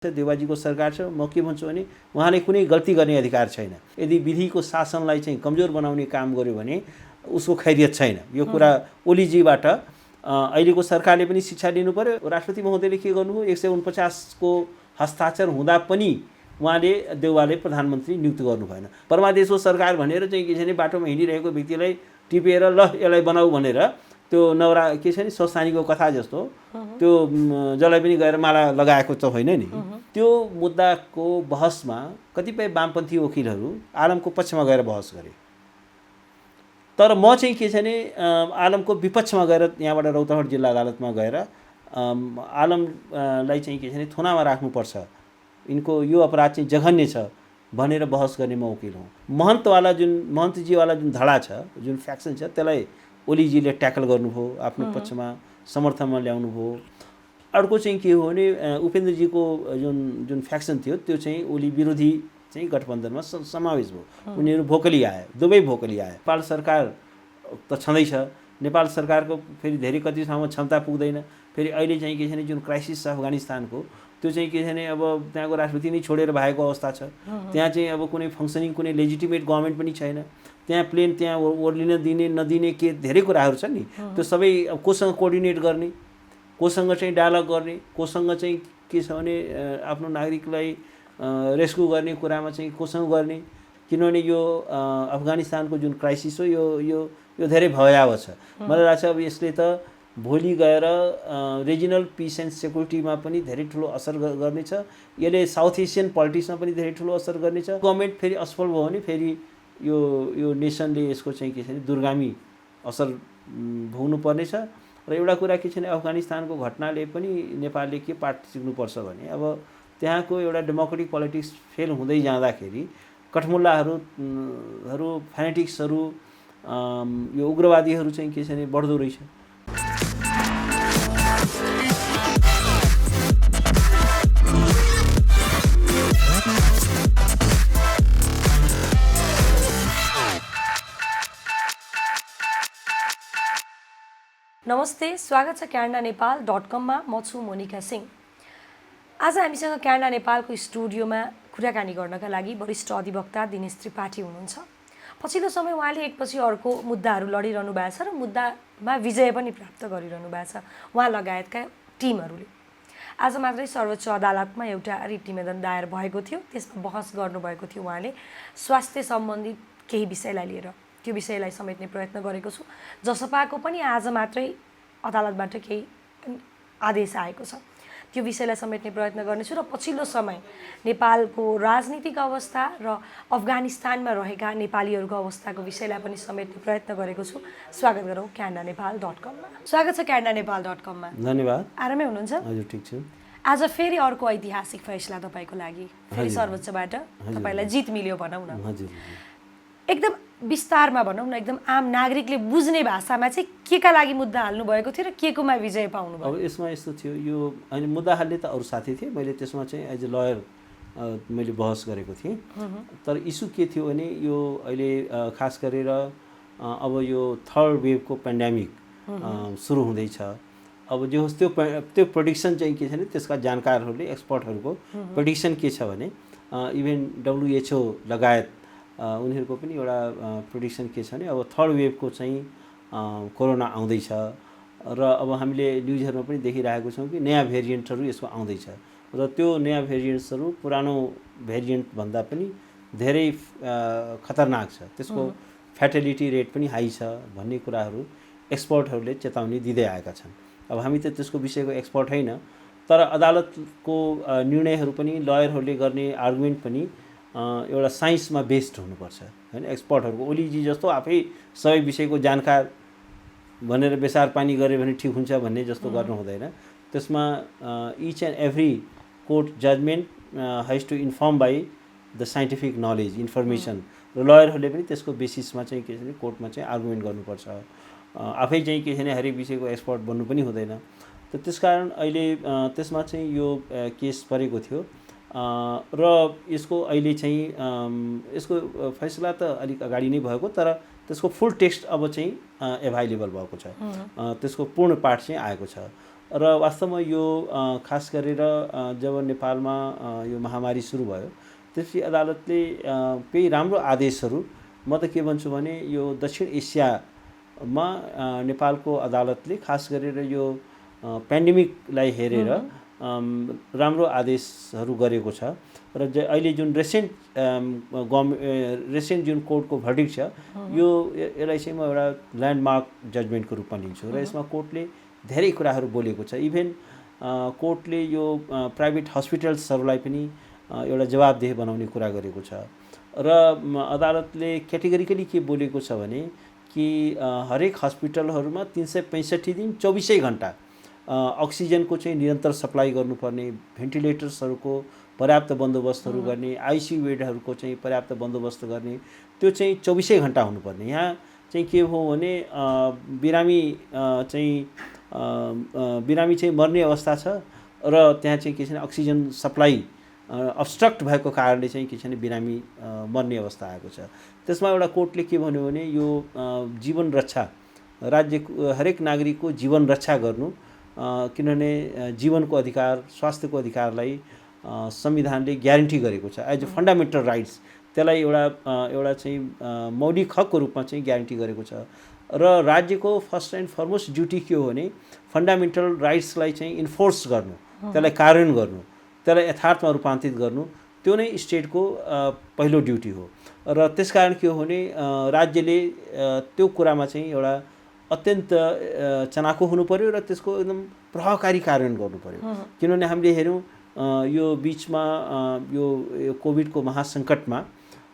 देवाजीको सरकार छ। म के भन्छु भने उहाँले कुनै गल्ती गर्ने अधिकार छैन। यदि विधिको शासनलाई चाहिँ कमजोर बनाउने काम गर्यो भने उसको खैरियत छैन। यो कुरा ओलीजीबाट अहिलेको सरकारले पनि शिक्षा लिनु पर्यो। राष्ट्रपति महोदयले के गर्नुभयो, 149 को हस्ताक्षर हुँदा पनि उहाँले देउवाले प्रधानमन्त्री नियुक्त गर्नु भएन। परमादेशको सरकार भनेर चाहिँ के छ भने बाटोमा हिँडिरहेको व्यक्तिलाई टिपेर ल यसलाई बनाऊ भनेर त्यो नवरा के छ नि संस्थानीको कथा जस्तो त्यो जसलाई पनि गएर माला लगाएको त होइन नि। त्यो मुद्दाको बहसमा कतिपय वामपन्थी वकिलहरू आलमको पक्षमा गएर बहस गरे। तर म चाहिँ के छ भने आलमको विपक्षमा गएर यहाँबाट रौतहट जिल्ला अदालतमा गएर आलमलाई चाहिँ के छ भने थुनामा राख्नुपर्छ, यिनको यो अपराध चाहिँ जघन्य छ भनेर बहस गर्ने म वकिल हुँ। महन्तजीवाला जुन धडा छ, जुन फ्याक्सन छ, त्यसलाई ओलीजीले ट्याकल गर्नुभयो, आफ्नो पक्षमा समर्थनमा ल्याउनुभयो। अर्को चाहिँ के हो भने उपेन्द्रजीको जुन फ्याक्सन थियो त्यो चाहिँ ओली विरोधी चाहिँ गठबन्धनमा समावेश भयो। उनीहरू भोकली आए, दुवै भोकली आए। नेपाल सरकार त छँदैछ, नेपाल सरकारको फेरि धेरै कति ठाउँमा क्षमता पुग्दैन। फेरि अहिले चाहिँ के छ भने जुन क्राइसिस छ अफगानिस्तानको, त्यो चाहिँ के छ भने अब त्यहाँको राष्ट्रपति नै छोडेर भागेको अवस्था छ। त्यहाँ चाहिँ अब कुनै फङ्सनिङ कुनै लेजिटिमेट गभर्मेन्ट पनि छैन। त्यहाँ प्लेन त्यहाँ ओर्लिन दिने नदिने के धेरै कुराहरू छन् नि। त्यो सबै कोसँग कोअर्डिनेट गर्ने, कोसँग चाहिँ डायलग गर्ने, कोसँग चाहिँ के छ भने आफ्नो नागरिकलाई रेस्क्यु गर्ने कुरामा चाहिँ कोसँग गर्ने। किनभने यो अफगानिस्तानको जुन क्राइसिस हो यो धेरै भयावह छ। मलाई लाग्छ अब यसले त भोलि गएर रिजनल पिस एन्ड सेक्युरिटीमा पनि धेरै ठुलो असर गर्नेछ। यसले साउथ एसियन पोलिटिक्समा पनि धेरै ठुलो असर गर्नेछ। गभर्मेन्ट फेरि असफल भयो भने फेरि यो नेसनले यसको चाहिँ के छ भने दूरगामी असर भोग्नु पर्नेछ। र एउटा कुरा के छ भने अफगानिस्तानको घटनाले पनि नेपालले के पाठ सिक्नुपर्छ भने अब त्यहाँको एउटा डेमोक्रेटिक पोलिटिक्स फेल हुँदै जाँदाखेरि कठमुल्लाहरू फ्यानेटिक्सहरू यो उग्रवादीहरू चाहिँ के छ भने बढ्दो रहेछ। नमस्ते, स्वागत छ canadaNepal.com मा। म छु मोनिका सिंह। आज हामीसँग क्यानाडा नेपालको स्टुडियोमा कुराकानी गर्नका लागि वरिष्ठ अधिवक्ता दिनेश त्रिपाठी हुनुहुन्छ। पछिल्लो समय उहाँले एकपछि अर्को मुद्दाहरू लडिरहनु भएको छ र मुद्दामा विजय पनि प्राप्त गरिरहनु भएको छ उहाँ लगायतका टिमहरूले। आज मात्रै सर्वोच्च अदालतमा एउटा रिट निवेदन दायर भएको थियो, त्यसमा बहस गर्नुभएको थियो उहाँले स्वास्थ्य सम्बन्धित केही विषयलाई लिएर। त्यो विषयलाई समेट्ने प्रयत्न गरेको छु। जसपाको पनि आज मात्रै अदालतबाट केही आदेश आएको छ, त्यो विषयलाई समेट्ने प्रयत्न गर्नेछु। र पछिल्लो समय नेपालको राजनीतिक अवस्था र अफगानिस्तानमा रहेका नेपालीहरूको अवस्थाको विषयलाई पनि समेट्ने प्रयत्न गरेको छु। स्वागत गरौँ canadaNepal.com मा। स्वागत छ canadaNepal.com मा। धन्यवाद। आरामै हुनुहुन्छ? हजुर, ठिक छु। आज फेरि अर्को ऐतिहासिक फैसला तपाईँको लागि, फेरि सर्वोच्चबाट तपाईँलाई जित मिल्यो भनौँ न। हजुर, एकदम विस्तारमा भनौँ न, एकदम आम नागरिकले बुझ्ने भाषामा चाहिँ के का लागि मुद्दा हाल्नु भएको थियो र के कोमा विजय पाउनु भयो? अब यसमा यस्तो थियो, यो अनि मुद्दा हाल्ने त अरू साथी थिए, मैले त्यसमा चाहिँ एज ए लयर मैले बहस गरेको थिएँ। तर इस्यु के थियो भने यो अहिले खास गरेर अब यो थर्ड वेभको पेन्डेमिक सुरु हुँदैछ। अब जो होस् त्यो प्रेडिक्सन चाहिँ के छ भने त्यसका जानकारहरूले एक्सपर्टहरूको प्रेडिक्सन के छ भने इभन WHO लगायत उनीहरूको पनि एउटा प्रेडिक्सन के छ भने अब थर्ड वेभको चाहिँ कोरोना आउँदैछ र अब हामीले न्युजहरूमा पनि देखिरहेको छौँ कि नयाँ भेरिएन्टहरू यसको आउँदैछ र त्यो नयाँ भेरिएन्ट्सहरू पुरानो भेरिएन्टभन्दा पनि धेरै खतरनाक छ, त्यसको फ्याटेलिटी रेट पनि हाई छ भन्ने कुराहरू एक्सपर्टहरूले चेतावनी दिँदै आएका छन्। अब हामी त त्यसको विषयको एक्सपर्ट होइन, तर अदालतको निर्णयहरू पनि लयरहरूले गर्ने आर्गुमेन्ट पनि एउटा साइन्समा बेस्ड हुनुपर्छ हैन। एक्सपर्टहरूको ओलीजी जस्तो आफै सबै विषयको जानकार भनेर बेसार पानी गरे भने ठिक हुन्छ भन्ने जस्तो गर्नु हुँदैन। त्यसमा each and every court judgement has to inform by the scientific knowledge information र लयरहरूले पनि त्यसको बेसिसमा चाहिँ के छ भने कोर्टमा चाहिँ आर्गुमेन्ट गर्नुपर्छ। आफै चाहिँ के छ भने हरेक विषयको एक्सपर्ट बन्नु पनि हुँदैन। त त्यसकारण अहिले त्यसमा चाहिँ यो केस परेको थियो र यसको अहिले चाहिँ यसको फैसला त अलिक अगाडि नै भएको, तर त्यसको फुल टेक्स्ट अब चाहिँ एभाइलेबल भएको छ, त्यसको पूर्ण पाठ चाहिँ आएको छ। र वास्तवमा यो खास गरेर जब नेपालमा यो महामारी सुरु भयो त्यसपछि अदालतले केही राम्रो आदेशहरू, म त के भन्छु भने यो दक्षिण एसियामा नेपालको अदालतले खास गरेर यो पेन्डेमिकलाई हेरेर राम्रो आदेशहरू गरेको छ। र अहिले जुन रेसेन्ट जुन कोर्टको भर्डिक्ट छ यसलाई चाहिँ म एउटा ल्यान्डमार्क जजमेन्टको रूपमा लिन्छु। र यसमा कोर्टले धेरै कुराहरू बोलेको छ। इभन कोर्टले यो प्राइभेट हस्पिटल्सहरूलाई पनि एउटा जवाबदेह बनाउने कुरा गरेको छ। र अदालतले क्याटेगोरिकली के बोलेको छ भने कि हरेक हस्पिटलहरूमा 365 दिन 24 घण्टा अक्सिजनको चाहिँ निरन्तर सप्लाई गर्नुपर्ने, भेन्टिलेटर्सहरूको पर्याप्त बन्दोबस्तहरू गर्ने, आइसियु बेडहरूको चाहिँ पर्याप्त बन्दोबस्त गर्ने, त्यो चाहिँ 24 घण्टा हुनुपर्ने। यहाँ चाहिँ के हो भने बिरामी चाहिँ मर्ने अवस्था छ र त्यहाँ चाहिँ के छ भने अक्सिजन सप्लाई अब्स्ट्रक्ट भएको कारणले चाहिँ के छ भने बिरामी मर्ने अवस्था आएको छ। त्यसमा एउटा कोर्टले के भन्यो भने यो जीवन रक्षा, राज्यको हरेक नागरिकको जीवन रक्षा गर्नु, किनभने जीवनको अधिकार, स्वास्थ्यको अधिकारलाई संविधानले ग्यारेन्टी गरेको छ एज अ फन्डामेन्टल राइट्स। त्यसलाई एउटा चाहिँ मौलिक हकको रूपमा चाहिँ ग्यारेन्टी गरेको छ। र राज्यको फर्स्ट एन्ड फरमोस्ट ड्युटी के हो भने फन्डामेन्टल राइट्सलाई चाहिँ इन्फोर्स गर्नु, त्यसलाई कार्यान्वयन गर्नु, त्यसलाई यथार्थमा रूपान्तरित गर्नु, त्यो नै स्टेटको पहिलो ड्युटी हो। र त्यसकारण के हो भने राज्यले त्यो कुरामा चाहिँ एउटा अत्यन्त चनाखो हुनु पर्यो र त्यसको एकदम प्रभावकारी कार्यान्वयन गर्नु पर्यो। किनभने हामीले हेऱ्यौँ यो बिचमा यो कोभिडको महासङ्कटमा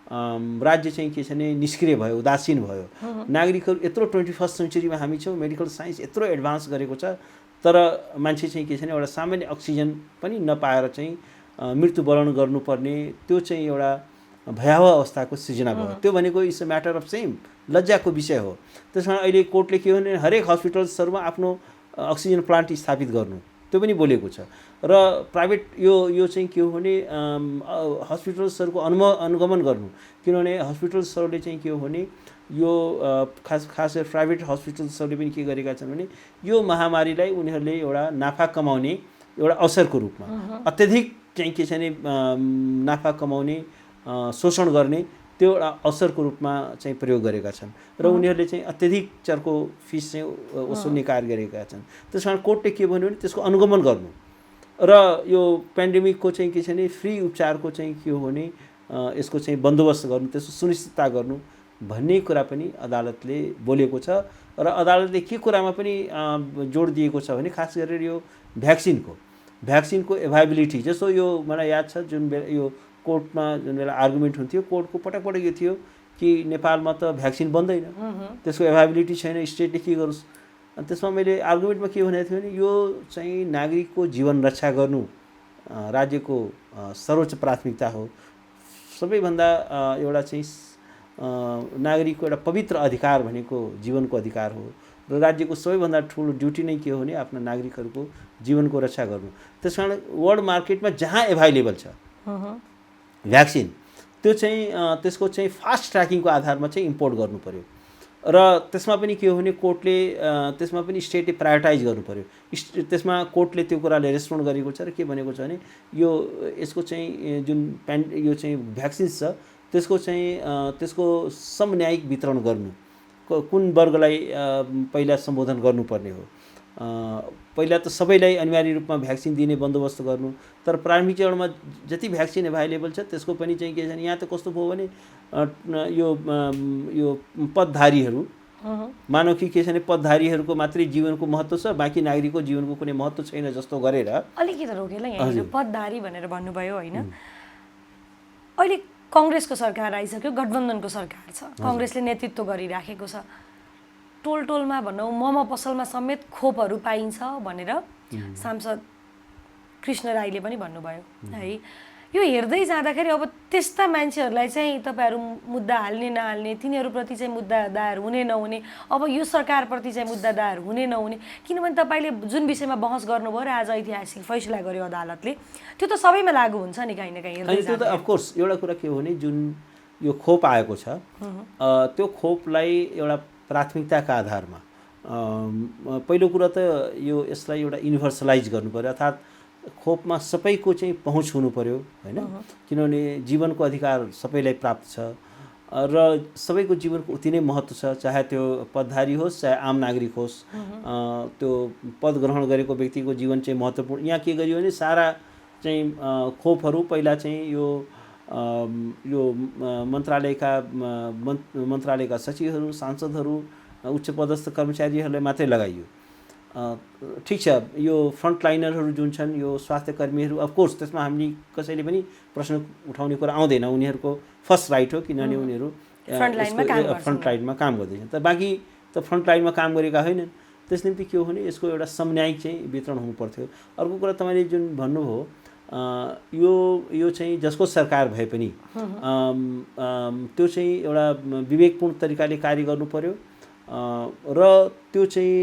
राज्य चाहिँ के छ भने निष्क्रिय भयो, उदासीन भयो। नागरिकहरू यत्रो 21st सेन्चुरीमा हामी छौँ, मेडिकल साइन्स यत्रो एडभान्स गरेको छ, तर मान्छे चाहिँ के छ भने एउटा सामान्य अक्सिजन पनि नपाएर चाहिँ मृत्युवरण गर्नुपर्ने, त्यो चाहिँ एउटा भयावह अवस्थाको सृजना भयो। त्यो भनेको it's a matter of shame, लज्जाको विषय हो। त्यसमा अहिले कोर्टले के भने हरेक हस्पिटल्सहरूमा आफ्नो अक्सिजन प्लान्ट स्थापित गर्नु, त्यो पनि बोलेको छ। र प्राइभेट यो चाहिँ के हो भने हस्पिटल्सहरूको अनुगमन गर्नु, किनभने हस्पिटल्सहरूले चाहिँ के हो भने यो खास प्राइभेट हस्पिटल्सहरूले पनि के गरेका छन् भने यो महामारीलाई उनीहरूले एउटा नाफा कमाउने एउटा अवसरको रूपमा, अत्यधिक चाहिँ के छ भने नाफा कमाउने, शोषण गर्ने त्यो एउटा अवसरको रूपमा चाहिँ प्रयोग गरेका छन्। र उनीहरूले चाहिँ अत्यधिक चर्को फिस चाहिँ वसुल्ने कार्य गरेका छन्। त्यस कारण कोर्टले के भन्यो भने त्यसको अनुगमन गर्नु र यो पेन्डेमिकको चाहिँ के छ भने फ्री उपचारको चाहिँ के हो भने यसको चाहिँ बन्दोबस्त गर्नु, त्यसको सुनिश्चितता गर्नु भन्ने कुरा पनि अदालतले बोलेको छ। र अदालतले के कुरामा पनि जोड दिएको छ भने खास गरेर यो भ्याक्सिनको एभाइबिलिटी। जस्तो यो मलाई याद छ जुन यो कोर्टमा जुन बेला आर्गुमेन्ट हुन्थ्यो, कोर्टको पटक यो थियो कि नेपालमा त भ्याक्सिन बन्दैन, त्यसको एभाइबिलिटी छैन, स्टेटले के गरोस्। अनि त्यसमा मैले आर्गुमेन्टमा के भनेको थिएँ भने यो चाहिँ नागरिकको जीवन रक्षा गर्नु राज्यको सर्वोच्च प्राथमिकता हो। सबैभन्दा एउटा चाहिँ नागरिकको एउटा पवित्र अधिकार भनेको जीवनको अधिकार हो र राज्यको सबैभन्दा ठुलो ड्युटी नै के हो भने आफ्ना नागरिकहरूको जीवनको रक्षा गर्नु। त्यसकारण वर्ल्ड मार्केटमा जहाँ एभाइलेबल छ भ्याक्सिन, त्यो चाहिँ त्यसको चाहिँ फास्ट ट्र्याकिङको आधारमा चाहिँ इम्पोर्ट गर्नु पर्यो। र त्यसमा पनि के हो भने कोर्टले त्यसमा पनि स्टेटले प्रायोरिटाइज गर्नु पर्यो। त्यसमा कोर्टले त्यो कुराले रेस्पोन्ड गरेको छ र के भनेको छ भने यसको चाहिँ जुन यो चाहिँ भ्याक्सिन्स छ त्यसको समन्यायिक वितरण गर्नु, कुन वर्गलाई पहिला सम्बोधन गर्नुपर्ने हो। पहिला त सबैलाई अनिवार्य रूपमा भ्याक्सिन दिने बन्दोबस्त गर्नु, तर प्रारम्भिक चरणमा जति भ्याक्सिन एभाइलेबल छ त्यसको पनि चाहिँ के छ भने यहाँ त कस्तो भयो भने यो पदधारीहरू मानव कि के छ भने पदधारीहरूको मात्रै जीवनको महत्त्व छ, बाँकी नागरिकको जीवनको कुनै महत्त्व छैन जस्तो गरेर अलिकति रोकेला यहाँ पदधारी भनेर भन्नुभयो होइन। अहिले काङ्ग्रेसको सरकार आइसक्यो, गठबन्धनको सरकार छ, काङ्ग्रेसले नेतृत्व गरिराखेको छ। टोलमा भनौँ मोमो पसलमा समेत खोपहरू पाइन्छ भनेर सांसद कृष्ण राईले पनि भन्नुभयो है। यो हेर्दै जाँदाखेरि अब त्यस्ता मान्छेहरूलाई चाहिँ तपाईँहरू मुद्दा हाल्ने नहाल्ने, तिनीहरूप्रति चाहिँ मुद्दा दायर हुने नहुने, अब यो सरकारप्रति चाहिँ मुद्दा दायर हुने नहुने, किनभने तपाईँले जुन विषयमा बहस गर्नुभयो र आज ऐतिहासिक फैसला गर्यो अदालतले, त्यो त सबैमा लागू हुन्छ नि कहीँ न कहीँ। त्यो त अफकोर्स एउटा कुरा के हो भने जुन यो खोप आएको छ त्यो खोपलाई एउटा प्राथमिकताका आधारमा पहिलो कुरा त यसलाई एउटा युनिभर्सलाइज गर्नु पर्यो, अर्थात् खोपमा सबैको चाहिँ पहुँच हुनु पर्यो हैन, किनभने जीवनको अधिकार सबैलाई प्राप्त छ र सबैको जीवनको उति नै महत्त्व छ, चाहे त्यो पदधारी होस् चाहे आम नागरिक होस्। त्यो पद ग्रहण गरेको व्यक्तिको जीवन चाहिँ महत्त्वपूर्ण। यहाँ के गरियो भने सारा चाहिँ खोपहरू पहिला चाहिँ यो मन्त्रालयका सचिवहरू, सांसदहरू, उच्च पदस्थ कर्मचारीहरूलाई मात्रै लगाइयो। ठिक छ, यो फ्रन्टलाइनरहरू जुन छन्, यो स्वास्थ्य कर्मीहरू, अफकोर्स त्यसमा हामीले कसैले पनि प्रश्न उठाउने कुरा आउँदैन, उनीहरूको फर्स्ट राइट हो, किनभने उनीहरू फ्रन्टलाइनमा काम गर्दैछन्। तर बाँकी त फ्रन्टलाइनमा काम गरेका होइनन्। त्यस निम्ति के हो भने यसको एउटा समन्वयिक चाहिँ वितरण हुनुपर्थ्यो। अर्को कुरा तपाईँले जुन भन्नुभयो, यो चाहिँ जसको सरकार भए पनि त्यो चाहिँ एउटा विवेकपूर्ण तरिकाले कार्य गर्नु पर्यो र त्यो चाहिँ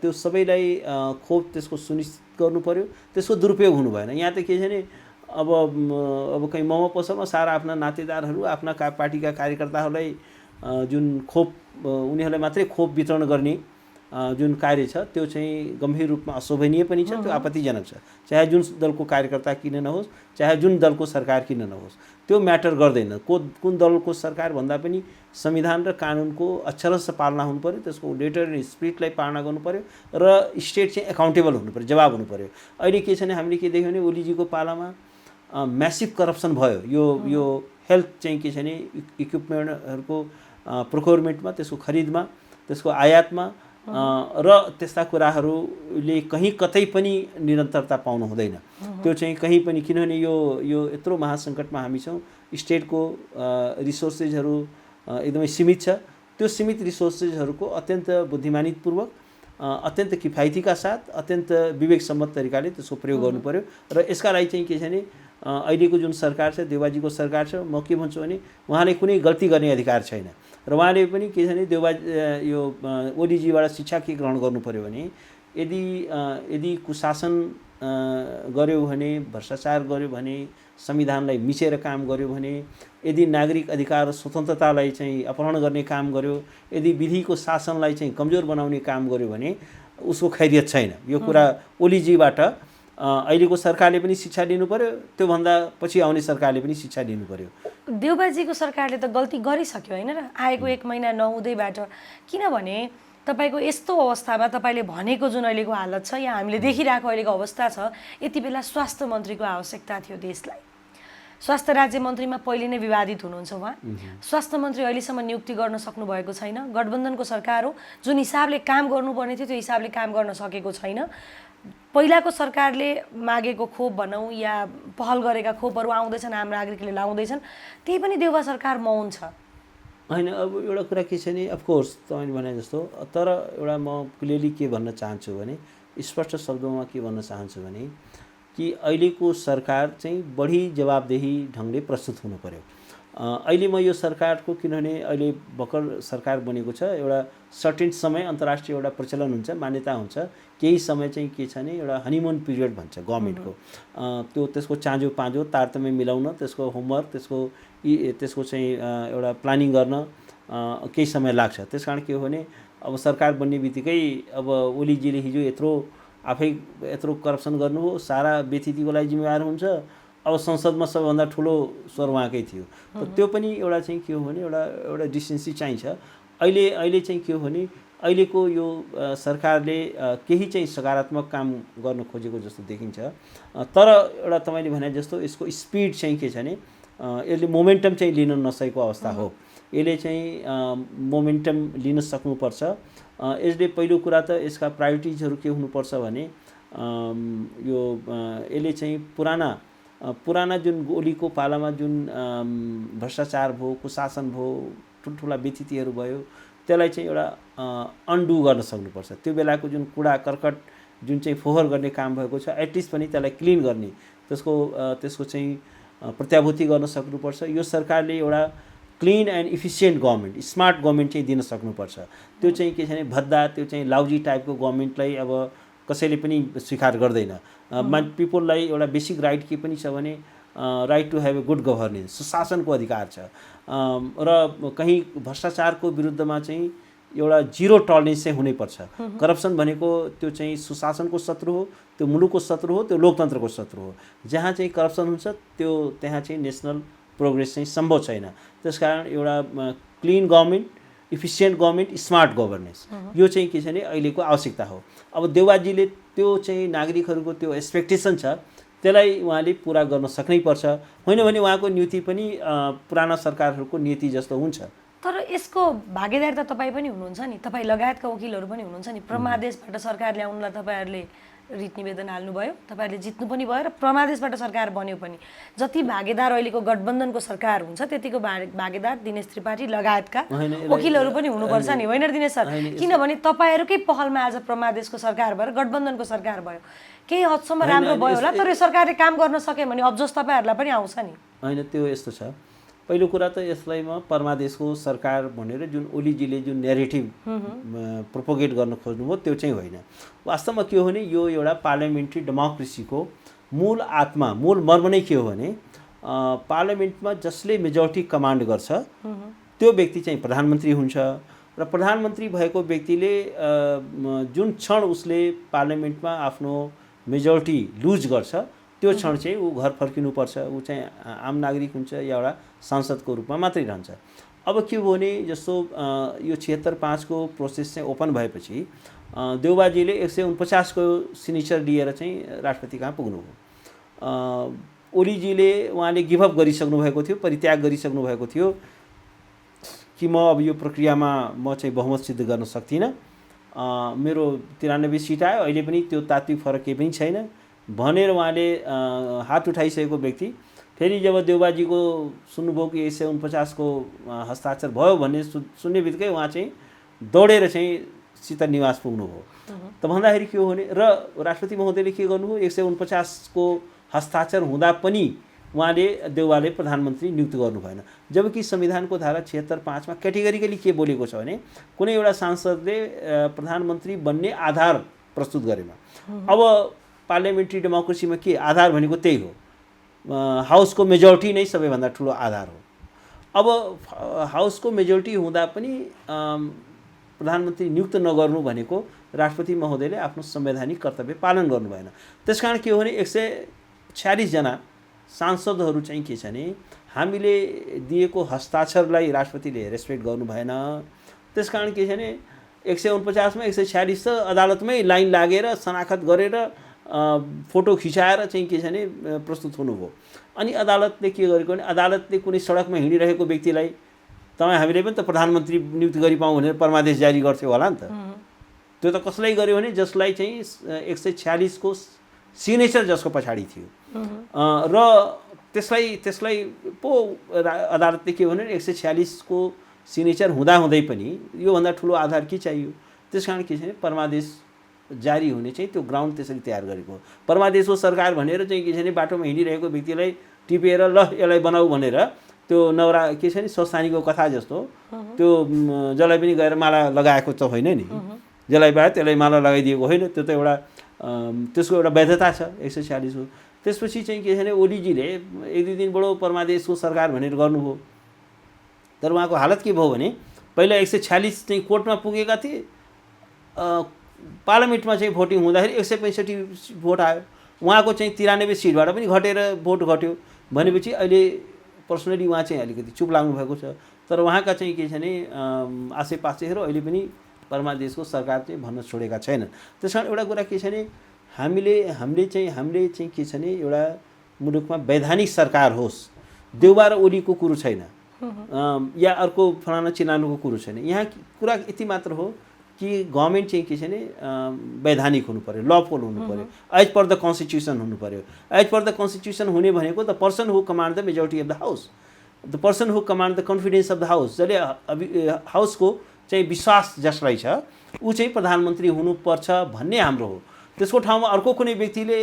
त्यो सबैलाई खोप त्यसको सुनिश्चित गर्नु पर्यो, त्यसको दुरुपयोग हुनु भएन। यहाँ त के छ भने अब कहीँ मोमो पसलमा सारा आफ्ना नातेदारहरू, आफ्ना पार्टीका कार्यकर्ताहरूलाई जुन खोप उनीहरूलाई मात्रै खोप वितरण गर्ने जुन कार्य छ त्यो चाहिँ गम्भीर रूपमा अशोभनीय पनि छ, त्यो आपत्तिजनक छ। चाहे जुन दलको कार्यकर्ता किन नहोस्, चाहे जुन दलको सरकार किन नहोस्, त्यो म्याटर गर्दैन। कुन दलको सरकार भन्दा पनि संविधान र कानुनको अक्षरशः पालना हुनु पर्यो, त्यसको लेटर एन्ड स्पिरिटलाई पालना गर्नु पर्यो र स्टेट चाहिँ एकाउन्टेबल हुनु पर्यो, जवाब हुनु पर्यो। अहिले के छ भने हामीले के देख्यौँ भने ओलीजीको पालामा म्यासिभ करप्सन भयो। यो हेल्थ चाहिँ के छ भने इक्विपमेन्टहरूको प्रोक्योरमेन्टमा, त्यसको खरिदमा, त्यसको आयातमा र त्यस्ता कुराहरूले कहीँ कतै पनि निरन्तरता पाउनु हुँदैन। त्यो चाहिँ कहीँ पनि, किनभने यो यत्रो महासङ्कटमा हामी छौँ, स्टेटको रिसोर्सेसहरू एकदमै सीमित छ। त्यो सीमित रिसोर्सेसहरूको अत्यन्त बुद्धिमानीपूर्वक, अत्यन्त किफायतीका साथ, अत्यन्त विवेकसम्मत तरिकाले त्यसको प्रयोग गर्नु पर्यो। र यसका लागि चाहिँ के छ भने अहिलेको जुन सरकार छ, देउबाजीको सरकार छ, म के भन्छु भने उहाँले कुनै गल्ती गर्ने अधिकार छैन। र उहाँले पनि के छ भने यो ओलीजीबाट शिक्षा के ग्रहण गर्नु पर्यो भने यदि कुशासन गर्यो भने, भ्रष्टाचार गर्यो भने, संविधानलाई मिचेर काम गर्यो भने, यदि नागरिक अधिकार र स्वतन्त्रतालाई चाहिँ अपहरण गर्ने काम गर्यो, यदि विधिको शासनलाई चाहिँ कमजोर बनाउने काम गर्यो भने उसको खैरियत छैन। यो कुरा ओलीजीबाट अहिलेको सरकारले पनि शिक्षा लिनु पर्यो, त्योभन्दा पछि आउने सरकारले पनि शिक्षा लिनु पर्यो। देउबाजीको सरकारले त गल्ती गरिसक्यो होइन र, आएको 1 महिना नहुँदैबाट। किनभने तपाईँको यस्तो अवस्थामा तपाईँले भनेको जुन अहिलेको हालत छ, या हामीले देखिरहेको अहिलेको अवस्था छ, यति बेला स्वास्थ्य मन्त्रीको आवश्यकता थियो देशलाई। स्वास्थ्य राज्य मन्त्रीमा पहिले नै विवादित हुनुहुन्छ उहाँ। स्वास्थ्य मन्त्री अहिलेसम्म नियुक्ति गर्न सक्नु भएको छैन। गठबन्धनको सरकार हो, जुन हिसाबले काम गर्नुपर्ने थियो त्यो हिसाबले काम गर्न सकेको छैन। पहिलाको सरकारले मागेको खोप भनौँ या पहल गरेका खोपहरू आउँदैछन्, आम नागरिकले लाउँदैछन्, त्यही पनि देउबा सरकार मौन छ होइन। अब एउटा कुरा के छ भने अफकोर्स तपाईँले भने जस्तो, तर एउटा म क्लियरली के भन्न चाहन्छु भने, स्पष्ट शब्दमा के भन्न चाहन्छु भने कि अहिलेको सरकार चाहिँ बढी जवाबदेही ढङ्गले प्रस्तुत हुनु पर्यो। अहिले म यो सरकारको, किनभने अहिले भर्खर सरकार बनेको छ, एउटा सर्टेन समय अन्तर्राष्ट्रिय एउटा प्रचलन हुन्छ, मान्यता हुन्छ, केही समय चाहिँ के छ भने एउटा हनीमुन पिरियड भन्छ गभर्मेन्टको। त्यो त्यसको चाँजो पाँजो तारतम्य मिलाउन, त्यसको होमवर्क, त्यसको चाहिँ एउटा प्लानिङ गर्न केही समय लाग्छ। त्यस कारण के हो भने अब सरकार बन्ने बित्तिकै अब ओलीजीले हिजो आफै यत्रो करप्सन गर्नु हो, सारा व्यथितिको लागि जिम्मेवार हुन्छ। अब संसदमा सबैभन्दा ठुलो स्वर उहाँकै थियो। त्यो पनि एउटा चाहिँ के हो भने एउटा डिसेन्सी चाहिन्छ। अहिले चाहिँ के हो भने अहिलेको यो सरकारले केही चाहिँ सकारात्मक काम गर्न खोजेको जस्तो देखिन्छ। तर एउटा तपाईँले भने जस्तो यसको स्पिड चाहिँ के छ भने यसले मोमेन्टम चाहिँ लिन नसकेको अवस्था हो। यसले चाहिँ मोमेन्टम लिन सक्नुपर्छ। यसले पहिलो कुरा त यसका प्रायोरिटिजहरू के हुनुपर्छ भने यसले चाहिँ पुराना जुन ओलीको पालामा जुन भ्रष्टाचार भयो, कुशासन भयो, ठुल्ठुला व्यथितिहरू भयो, त्यसलाई चाहिँ एउटा अन्डु गर्न सक्नुपर्छ। त्यो बेलाको जुन कूडा कर्कट जुन चाहिँ फोहोर गर्ने काम भएको छ, एटलिस्ट पनि त्यसलाई क्लिन गर्ने, त्यसको चाहिँ प्रत्याभूति गर्न सक्नुपर्छ। यो सरकारले एउटा clean and efficient government, smart government चाहिँ दिन सक्नुपर्छ। त्यो चाहिँ के छ भने भद्दा, त्यो चाहिँ लाउजी टाइपको गभर्मेन्टलाई अब कसैले पनि स्वीकार गर्दैन। पिपललाई एउटा बेसिक राइट के पनि छ भने right to have a good governance, सुशासनको अधिकार छ। र कहीँ भ्रष्टाचारको विरुद्धमा चाहिँ एउटा जिरो टलरेन्स चाहिँ हुनैपर्छ। करप्सन भनेको त्यो चाहिँ सुशासनको शत्रु हो, त्यो मुलुकको शत्रु हो, त्यो लोकतन्त्रको शत्रु हो। जहाँ चाहिँ करप्सन हुन्छ त्यहाँ चाहिँ नेसनल प्रोग्रेस चाहिँ सम्भव छैन। त्यसकारण एउटा clean government, efficient government, smart governance यो चाहिँ के छ भने अहिलेको आवश्यकता हो। अब देउबाजीले त्यो चाहिँ नागरिकहरूको त्यो एक्सपेक्टेसन छ, त्यसलाई उहाँले पुरा गर्न सक्नै पर्छ। होइन भने उहाँको नीति पनि पुराना सरकारहरूको नीति जस्तो हुन्छ। तर यसको भागीदार त तपाईँ पनि हुनुहुन्छ नि, तपाईँ लगायतका वकिलहरू पनि हुनुहुन्छ नि। प्रमादेशबाट सरकार ल्याउनलाई तपाईँहरूले रिट निवेदन हाल्नुभयो, तपाईँहरूले जित्नु पनि भयो र प्रमादेशबाट सरकार बन्यो पनि। जति भागीदार अहिलेको गठबन्धनको सरकार हुन्छ त्यतिको भागीदार दिनेश त्रिपाठी लगायतका वकिलहरू पनि हुनुपर्छ नि, होइन दिनेश सर? किनभने तपाईँहरूकै पहलमा आज प्रमादेशको सरकार भएर गठबन्धनको सरकार भयो। केही हदसम्म राम्रो भयो होला, तर यो सरकारले काम गर्न सक्यो भने अब्जोस तपाईँहरूलाई पनि आउँछ नि। होइन, त्यो यस्तो छ। पहिलो कुरा त यसलाई म परमादेशको सरकार भनेर जुन ओलीजीले जुन नेरेटिभ प्रोपोगेट गर्न खोज्नुभयो त्यो चाहिँ होइन। वास्तवमा के हो भने यो एउटा पार्लियामेन्ट्री डेमोक्रेसीको मूल आत्मा, मूल मर्म नै के हो भने पार्लियामेन्टमा जसले मेजोरिटी कमान्ड गर्छ त्यो व्यक्ति चाहिँ प्रधानमन्त्री हुन्छ र प्रधानमन्त्री भएको व्यक्तिले जुन क्षण उसले पार्लियामेन्टमा आफ्नो मेजोरिटी लुज गर्छ त्यो क्षण चाहिँ ऊ घर फर्किनुपर्छ। ऊ चाहिँ आम नागरिक हुन्छ या एउटा सांसदको रूपमा मात्रै रहन्छ। अब के भयो भने जस्तो यो 76-5 को प्रोसेस चाहिँ ओपन भएपछि देउबाजीले 149 को सिग्नेचर लिएर चाहिँ राष्ट्रपति कहाँ पुग्नुभयो। ओलीजीले उहाँले गिभअप गरिसक्नु भएको थियो, परित्याग गरिसक्नु भएको थियो कि म अब यो प्रक्रियामा म चाहिँ बहुमत सिद्ध गर्न सक्दिनँ, मेरो 93 सिट आयो, अहिले पनि त्यो तात्विक फरक केही पनि छैन भनेर उहाँले हात उठाइसकेको व्यक्ति फेरि जब देउबाजीको सुन्नुभयो कि 149 को हस्ताक्षर भयो भन्ने सुन्ने बित्तिकै उहाँ चाहिँ दौडेर चाहिँ शीतल निवास पुग्नुभयो। त भन्दाखेरि के हो भने र राष्ट्रपति महोदयले के गर्नुभयो, 149 को हस्ताक्षर हुँदा पनि उहाँले देउबाले प्रधानमन्त्री नियुक्त गर्नु भएन। जबकि संविधानको धारा 76-5 मा क्याटेगोरिकली के बोलेको छ भने कुनै एउटा सांसदले प्रधानमन्त्री बन्ने आधार प्रस्तुत गरेमा। अब पार्लियामेन्ट्री डेमोक्रेसीमा के आधार भनेको त्यही हो, हाउसको मेजोरिटी नै सबैभन्दा ठुलो आधार हो। अब हाउसको मेजोरिटी हुँदा पनि प्रधानमन्त्री नियुक्त नगर्नु भनेको राष्ट्रपति महोदयले आफ्नो संवैधानिक कर्तव्य पालन गर्नु भएन। त्यसकारण के हो भने 146 जना सांसदहरू चाहिँ के छ भने हामीले दिएको हस्ताक्षरलाई राष्ट्रपतिले रेस्पेक्ट गर्नु भएन। त्यसकारण के छ भने 149 मा 146 त अदालतमै लाइन लागेर शनाखत गरेर फोटो खिचाएर चाहिँ के छ भने प्रस्तुत हुनुभयो। अनि अदालतले के गरेको भने अदालतले कुनै सडकमा हिँडिरहेको व्यक्तिलाई तपाईँ हामीले पनि त प्रधानमन्त्री नियुक्त गरिपाउँ भनेर परमादेश जारी गर्थ्यो होला नि त। त्यो त कसलाई गर्यो भने जसलाई चाहिँ 146 को सिग्नेचर जसको पछाडि थियो र त्यसलाई पो अदालतले के भने 146 को सिग्नेचर हुँदाहुँदै पनि योभन्दा ठुलो आधार के चाहियो। त्यसकारण के छ भने परमादेश जारी हुने चाहिँ त्यो ग्राउन्ड त्यसरी तयार गरेको हो। परमादेशको सरकार भनेर चाहिँ के छ भने बाटोमा हिँडिरहेको व्यक्तिलाई टिपेर ल यसलाई बनाऊ भनेर त्यो नवरा के छ भने संस्थानीको कथा जस्तो त्यो जसलाई पनि गएर माला लगाएको त होइन नि, जसलाई पायो त्यसलाई माला लगाइदिएको होइन। त्यो त एउटा त्यसको एउटा वैधता छ 146 हो। त्यसपछि चाहिँ के छ भने ओलीजीले 1-2 दिन बडो परमादेशको सरकार भनेर गर्नुभयो। तर उहाँको हालत के भयो भने पहिला 146 चाहिँ कोर्टमा पुगेका थिए, पार्लियामेन्टमा चाहिँ भोटिङ हुँदाखेरि 165 भोट आयो, उहाँको चाहिँ 93 सिटबाट पनि घटेर भोट घट्यो भनेपछि अहिले पर्सनली उहाँ चाहिँ अलिकति चुप लाग्नु भएको छ। तर उहाँका चाहिँ के छ भने आसेपासेहरू अहिले पनि परमादेशको सरकार चाहिँ भन्न छोडेका छैन। त्यसकारण एउटा कुरा के छ भने हामीले चाहिँ के छ भने एउटा मुलुकमा वैधानिक सरकार होस्, देउबा र ओलीको कुरो छैन या अर्को फलाना चिलानुको कुरो छैन। यहाँ कुरा यति मात्र हो कि गभर्मेन्ट चाहिँ के छ भने वैधानिक हुनु पर्यो, लफुल हुनु पर्यो, एज पर द कन्स्टिट्युसन हुनु पर्यो। एज पर द कन्स्टिट्युसन हुने भनेको the person who command the majority of the house, the person who command the confidence of the house, जसले हाउसको चाहिँ विश्वास जसलाई छ ऊ चाहिँ प्रधानमन्त्री हुनुपर्छ भन्ने हाम्रो हो। त्यसको ठाउँमा अर्को कुनै व्यक्तिले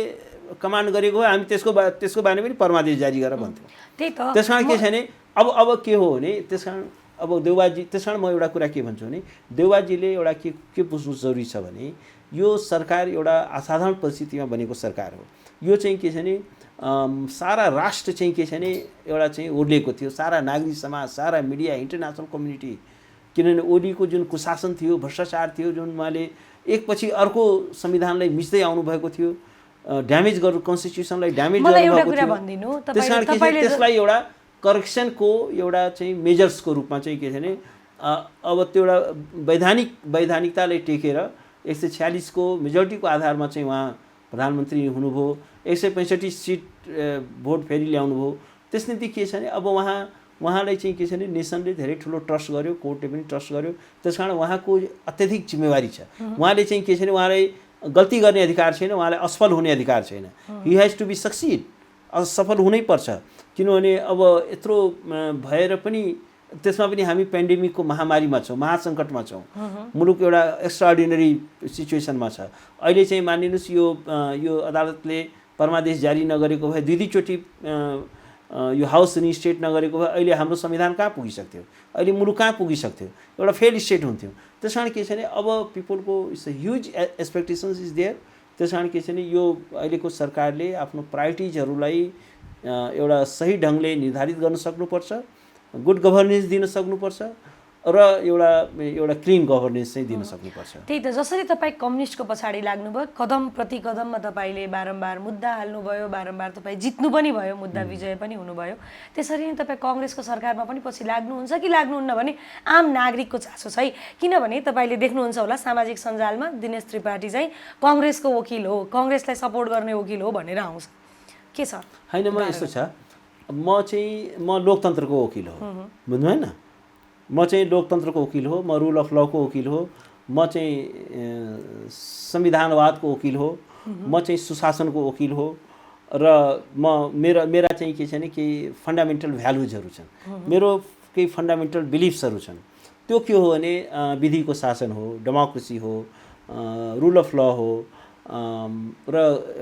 कमान्ड गरेको हो हामी त्यसको बारेमा पनि परमादेश जारी गरेर भन्थ्यौँ। त्यही त त्यसकारण के छ भने अब के हो भने त्यसकारण अब देउबाजी, त्यसकारण म एउटा कुरा के भन्छु भने देउबाजीले एउटा के बुझ्नु जरुरी छ भने यो सरकार एउटा असाधारण परिस्थितिमा बनेको सरकार हो। यो चाहिँ के छ भने सारा राष्ट्र चाहिँ के छ भने एउटा चाहिँ ओर्लिएको थियो, सारा नागरिक समाज, सारा मिडिया, इन्टरनेसनल कम्युनिटी किनभने ओलीको जुन कुशासन थियो, भ्रष्टाचार थियो, जुन उहाँले एकपछि अर्को संविधानलाई मिच्दै आउनुभएको थियो, ड्यामेज गर्नु, कन्स्टिट्युसनलाई ड्यामेज गर्नुभएको थियो। त्यसलाई एउटा करेक्सनको एउटा चाहिँ मेजर्सको रूपमा चाहिँ के छ भने अब त्यो एउटा वैधानिकतालाई टेकेर 146 को मेजोरिटीको आधारमा चाहिँ उहाँ प्रधानमन्त्री हुनुभयो। 165 सिट भोट फेरि ल्याउनु भयो। त्यस निम्ति के छ भने अब उहाँलाई चाहिँ के छ भने नेसनले धेरै ठुलो ट्रस्ट गर्यो, कोर्टले पनि ट्रस्ट गर्यो। त्यसकारण उहाँको अत्यधिक जिम्मेवारी छ। उहाँले चाहिँ के छ भने उहाँलाई गल्ती गर्ने अधिकार छैन, उहाँलाई असफल हुने अधिकार छैन। He has to be succeed, असफल हुनै पर्छ। किनभने अब यत्रो भएर पनि त्यसमा पनि हामी पेन्डेमिकको महामारीमा छौँ, महासङ्कटमा छौँ। मुलुक एउटा एक्स्ट्राअर्डिनरी सिचुएसनमा छ। अहिले चाहिँ मानिनुहोस् यो अदालतले परमादेश जारी नगरेको भए, दुईचोटि यो हाउस रिस्टेट नगरेको भए अहिले हाम्रो संविधान कहाँ पुगिसक्थ्यो, अहिले मुलुक कहाँ पुगिसक्थ्यो, एउटा फेल स्टेट हुन्थ्यो। त्यस कारण के छ भने अब पिपलको it's a huge expectations is there. त्यस कारण के छ भने यो अहिलेको सरकारले आफ्नो प्रायोरिटिजहरूलाई एउटा सही ढङ्गले निर्धारित गर्न सक्नुपर्छ, गुड गभर्नेन्स दिन सक्नुपर्छ र एउटा क्लिन गभर्नेन्स चाहिँ दिन सक्नुपर्छ। त्यही त, जसरी तपाईँ कम्युनिस्टको पछाडि लाग्नुभयो, कदम प्रति कदममा तपाईँले बारम्बार मुद्दा हाल्नुभयो, बारम्बार तपाईँ जित्नु पनि भयो, मुद्दा विजय पनि हुनुभयो। त्यसरी नै तपाईँ कङ्ग्रेसको सरकारमा पनि पछि लाग्नुहुन्छ कि लाग्नुहुन्न भने आम नागरिकको चासो छ है। किनभने तपाईँले देख्नुहुन्छ होला सामाजिक सञ्जालमा दिनेश त्रिपाठी चाहिँ कङ्ग्रेसको वकिल हो, कङ्ग्रेसलाई सपोर्ट गर्ने वकिल हो भनेर आउँछ। के छ? होइन, म यस्तो छ, म लोकतन्त्रको वकिल हो, बुझ्नु होइन? म चाहिँ लोकतन्त्रको वकिल हो, म रुल अफ लको वकिल हो, म चाहिँ संविधानवादको वकिल हो, म चाहिँ सुशासनको वकिल हो र मेरा चाहिँ के छ भने केही फन्डामेन्टल भ्यालुजहरू छन्, मेरो केही फन्डामेन्टल बिलिफ्सहरू छन्। त्यो के हो भने विधिको शासन हो, डेमोक्रेसी हो, रुल अफ ल हो र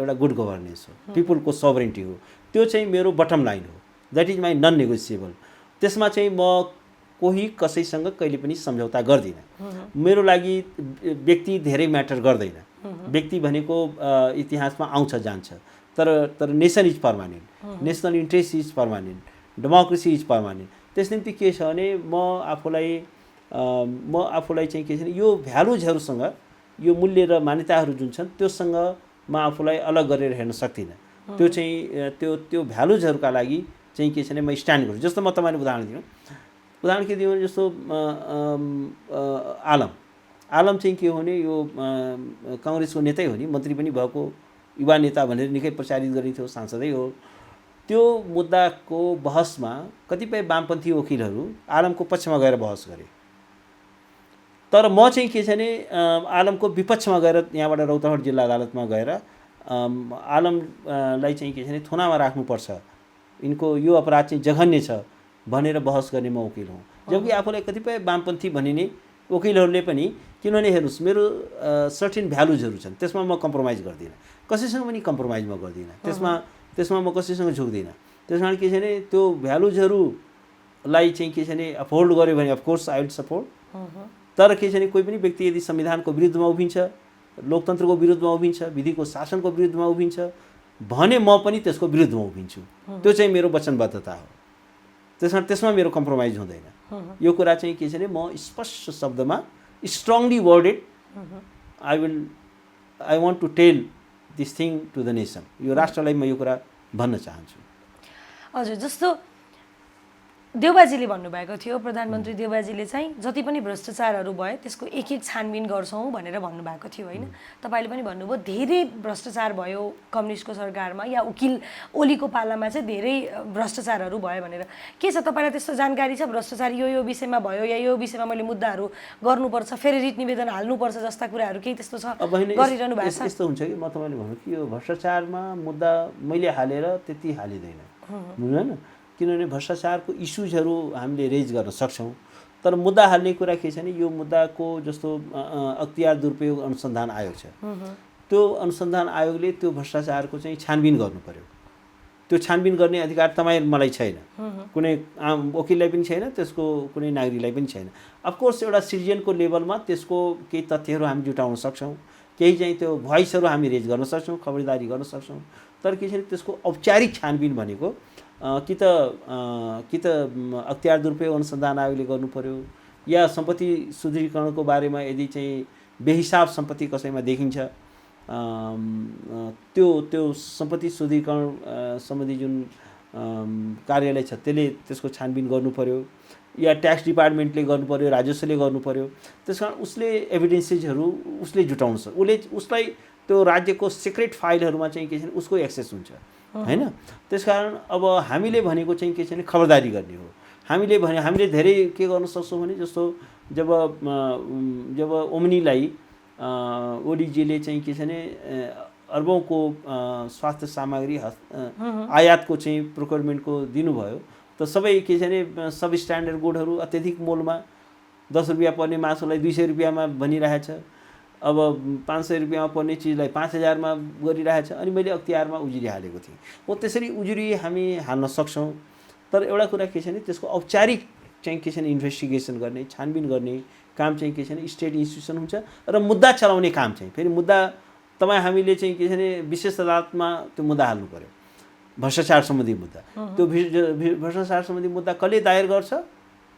एउटा गुड गभर्नेन्स हो, पिपुलको सभरेन्टी हो। त्यो चाहिँ मेरो बटम लाइन हो, that is my non negotiable. त्यसमा चाहिँ म कोही कसैसँग कहिले पनि सम्झौता गर्दिनँ। मेरो लागि व्यक्ति धेरै म्याटर गर्दैन। व्यक्ति भनेको इतिहासमा आउँछ जान्छ, तर nation is permanent, national interest is permanent, democracy is permanent. त्यस निम्ति के छ भने म आफूलाई चाहिँ के छ भने यो भ्यालुजहरूसँग, यो मूल्य र मान्यताहरू जुन छन् त्योसँग म आफूलाई अलग गरेर हेर्न सक्दिनँ। त्यो चाहिँ त्यो भ्यालुजहरूका लागि चाहिँ के छ भने म स्ट्यान्ड गर्छु। जस्तो म तपाईँले उदाहरण के दिउँ भने जस्तो आलम चाहिँ के हो भने यो काङ्ग्रेसको नेतै हो नि, मन्त्री पनि भएको, युवा नेता भनेर निकै प्रचारित गरिन्थ्यो, सांसदै हो। त्यो मुद्दाको बहसमा कतिपय वामपन्थी वकिलहरू आलमको पक्षमा गएर बहस गरे। तर म चाहिँ के छ भने आलमको विपक्षमा गएर यहाँबाट रौतहट जिल्ला अदालतमा गएर आलमलाई चाहिँ के छ भने थुनामा राख्नुपर्छ, यिनको यो अपराध चाहिँ जघन्य छ भनेर बहस गर्ने म वकिल हुँ। जबकि आफूलाई कतिपय वामपन्थी भनिने वकिलहरूले पनि, किनभने हेर्नुहोस् मेरो सर्टेन भ्यालुजहरू छन्, त्यसमा म कम्प्रोमाइज गर्दिनँ, कसैसँग पनि कम्प्रोमाइज म गर्दिनँ, त्यसमा म कसैसँग झुक्दिनँ। त्यस कारण के छ भने त्यो भ्यालुजहरूलाई चाहिँ के छ भने अफोर्ड गर्यो भने अफकोर्स आई विल सपोर्ट। तर के छ भने कोही पनि व्यक्ति यदि संविधानको विरुद्धमा उभिन्छ, लोकतन्त्रको विरुद्धमा उभिन्छ, विधिको शासनको विरुद्धमा उभिन्छ भने म पनि त्यसको विरुद्धमा उभिन्छु। त्यो चाहिँ मेरो वचनबद्धता हो। त्यसमा मेरो कम्प्रोमाइज हुँदैन। यो कुरा चाहिँ के छ भने म स्पष्ट शब्दमा strongly worded I want to tell this thing to the nation, यो राष्ट्रलाई म यो कुरा भन्न चाहन्छु। हजुर, जस्तो देउबाजीले भन्नुभएको थियो, प्रधानमन्त्री देउबाजीले चाहिँ जति पनि भ्रष्टाचारहरू भयो त्यसको एक एक छानबिन गर्छौँ भनेर भन्नुभएको थियो होइन? तपाईँले पनि भन्नुभयो धेरै भ्रष्टाचार भयो कम्युनिस्टको सरकारमा, या ओलीको पालामा चाहिँ धेरै भ्रष्टाचारहरू भयो भनेर। के छ तपाईँलाई त्यस्तो जानकारी छ? भ्रष्टाचार यो विषयमा भयो या यो विषयमा मैले मुद्दाहरू गर्नुपर्छ, फेरि रिट निवेदन हाल्नुपर्छ जस्ता कुराहरू केही त्यस्तो छ गरिरहनु भएको छ? यस्तो हुन्छ कि म तपाईँले भन्नु कि यो भ्रष्टाचारमा मुद्दा मैले हालेर त्यति हालिँदैन, बुझ्नु होइन? किनभने भ्रष्टाचारको इस्युजहरू हामीले रेज गर्न सक्छौँ, तर मुद्दा हाल्ने कुरा के छ भने यो मुद्दाको जस्तो अख्तियार दुरुपयोग अनुसन्धान आयोग छ, त्यो अनुसन्धान आयोगले त्यो भ्रष्टाचारको चाहिँ छानबिन गर्नु पर्यो। त्यो छानबिन गर्ने अधिकार तपाईँ मलाई छैन, कुनै आम वकिललाई पनि छैन, त्यसको कुनै नागरिकलाई पनि छैन। अफकोर्स एउटा सिटिजनको लेभलमा त्यसको केही तथ्यहरू हामी जुटाउन सक्छौँ, केही चाहिँ त्यो भोइसहरू हामी रेज गर्न सक्छौँ, खबरदारी गर्न सक्छौँ। तर के छ भने त्यसको औपचारिक छानबिन भनेको कि त अख्तियार दुरुपयोग अनुसन्धान आयोगले गर्नु पर्यो, या सम्पत्ति शुद्धिकरणको बारेमा यदि चाहिँ बेहिसाब सम्पत्ति कसैमा देखिन्छ त्यो सम्पत्ति शुद्धिकरण सम्बन्धी जुन कार्यालय छ त्यसको छानबिन गर्नु पर्यो या ट्याक्स डिपार्टमेन्टले गर्नु पर्यो, राजस्वले गर्नु पर्यो। त्यसकारण उसले एभिडेन्सेसहरू उसले जुटाउनु सक्छ, उसलाई त्यो राज्यको सिक्रेट फाइलहरूमा चाहिँ के छ भने उसको एक्सेस हुन्छ हैन। त्यसकारण अब हामीले भनेको चाहिँ के छ भने खबरदारी गर्ने हो। हामीले धेरै के गर्न सक्छौँ भने जस्तो जब ओम्नीलाई ओडीजीले चाहिँ के छ भने अर्बौंको स्वास्थ्य सामग्री आयातको चाहिँ प्रोक्योरमेन्टको दिनुभयो त सबै के छ भने सब स्ट्यान्डर्ड गुडहरू अत्यधिक मोलमा 10 रुपियाँ पर्ने मासुलाई 200 रुपियाँमा भनिरहेछ, अब 500 रुपियाँमा पर्ने चिजलाई 5000 मा गरिरहेछ। अनि मैले अख्तियारमा उजुरी हालेको थिएँ। हो त्यसरी उजुरी हामी हाल्न सक्छौँ, तर एउटा कुरा के छ भने त्यसको औपचारिक चाहिँ के छ भने इन्भेस्टिगेसन गर्ने, छानबिन गर्ने काम चाहिँ के छ भने स्टेट इन्स्टिट्युसन हुन्छ र मुद्दा चलाउने काम चाहिँ फेरि मुद्दा हामीले चाहिँ के छ भने विशेष अदालतमा त्यो मुद्दा हाल्नु पर्यो। भ्रष्टाचार सम्बन्धी मुद्दा, त्यो भ्रष्टाचार सम्बन्धी मुद्दा कसले दायर गर्छ?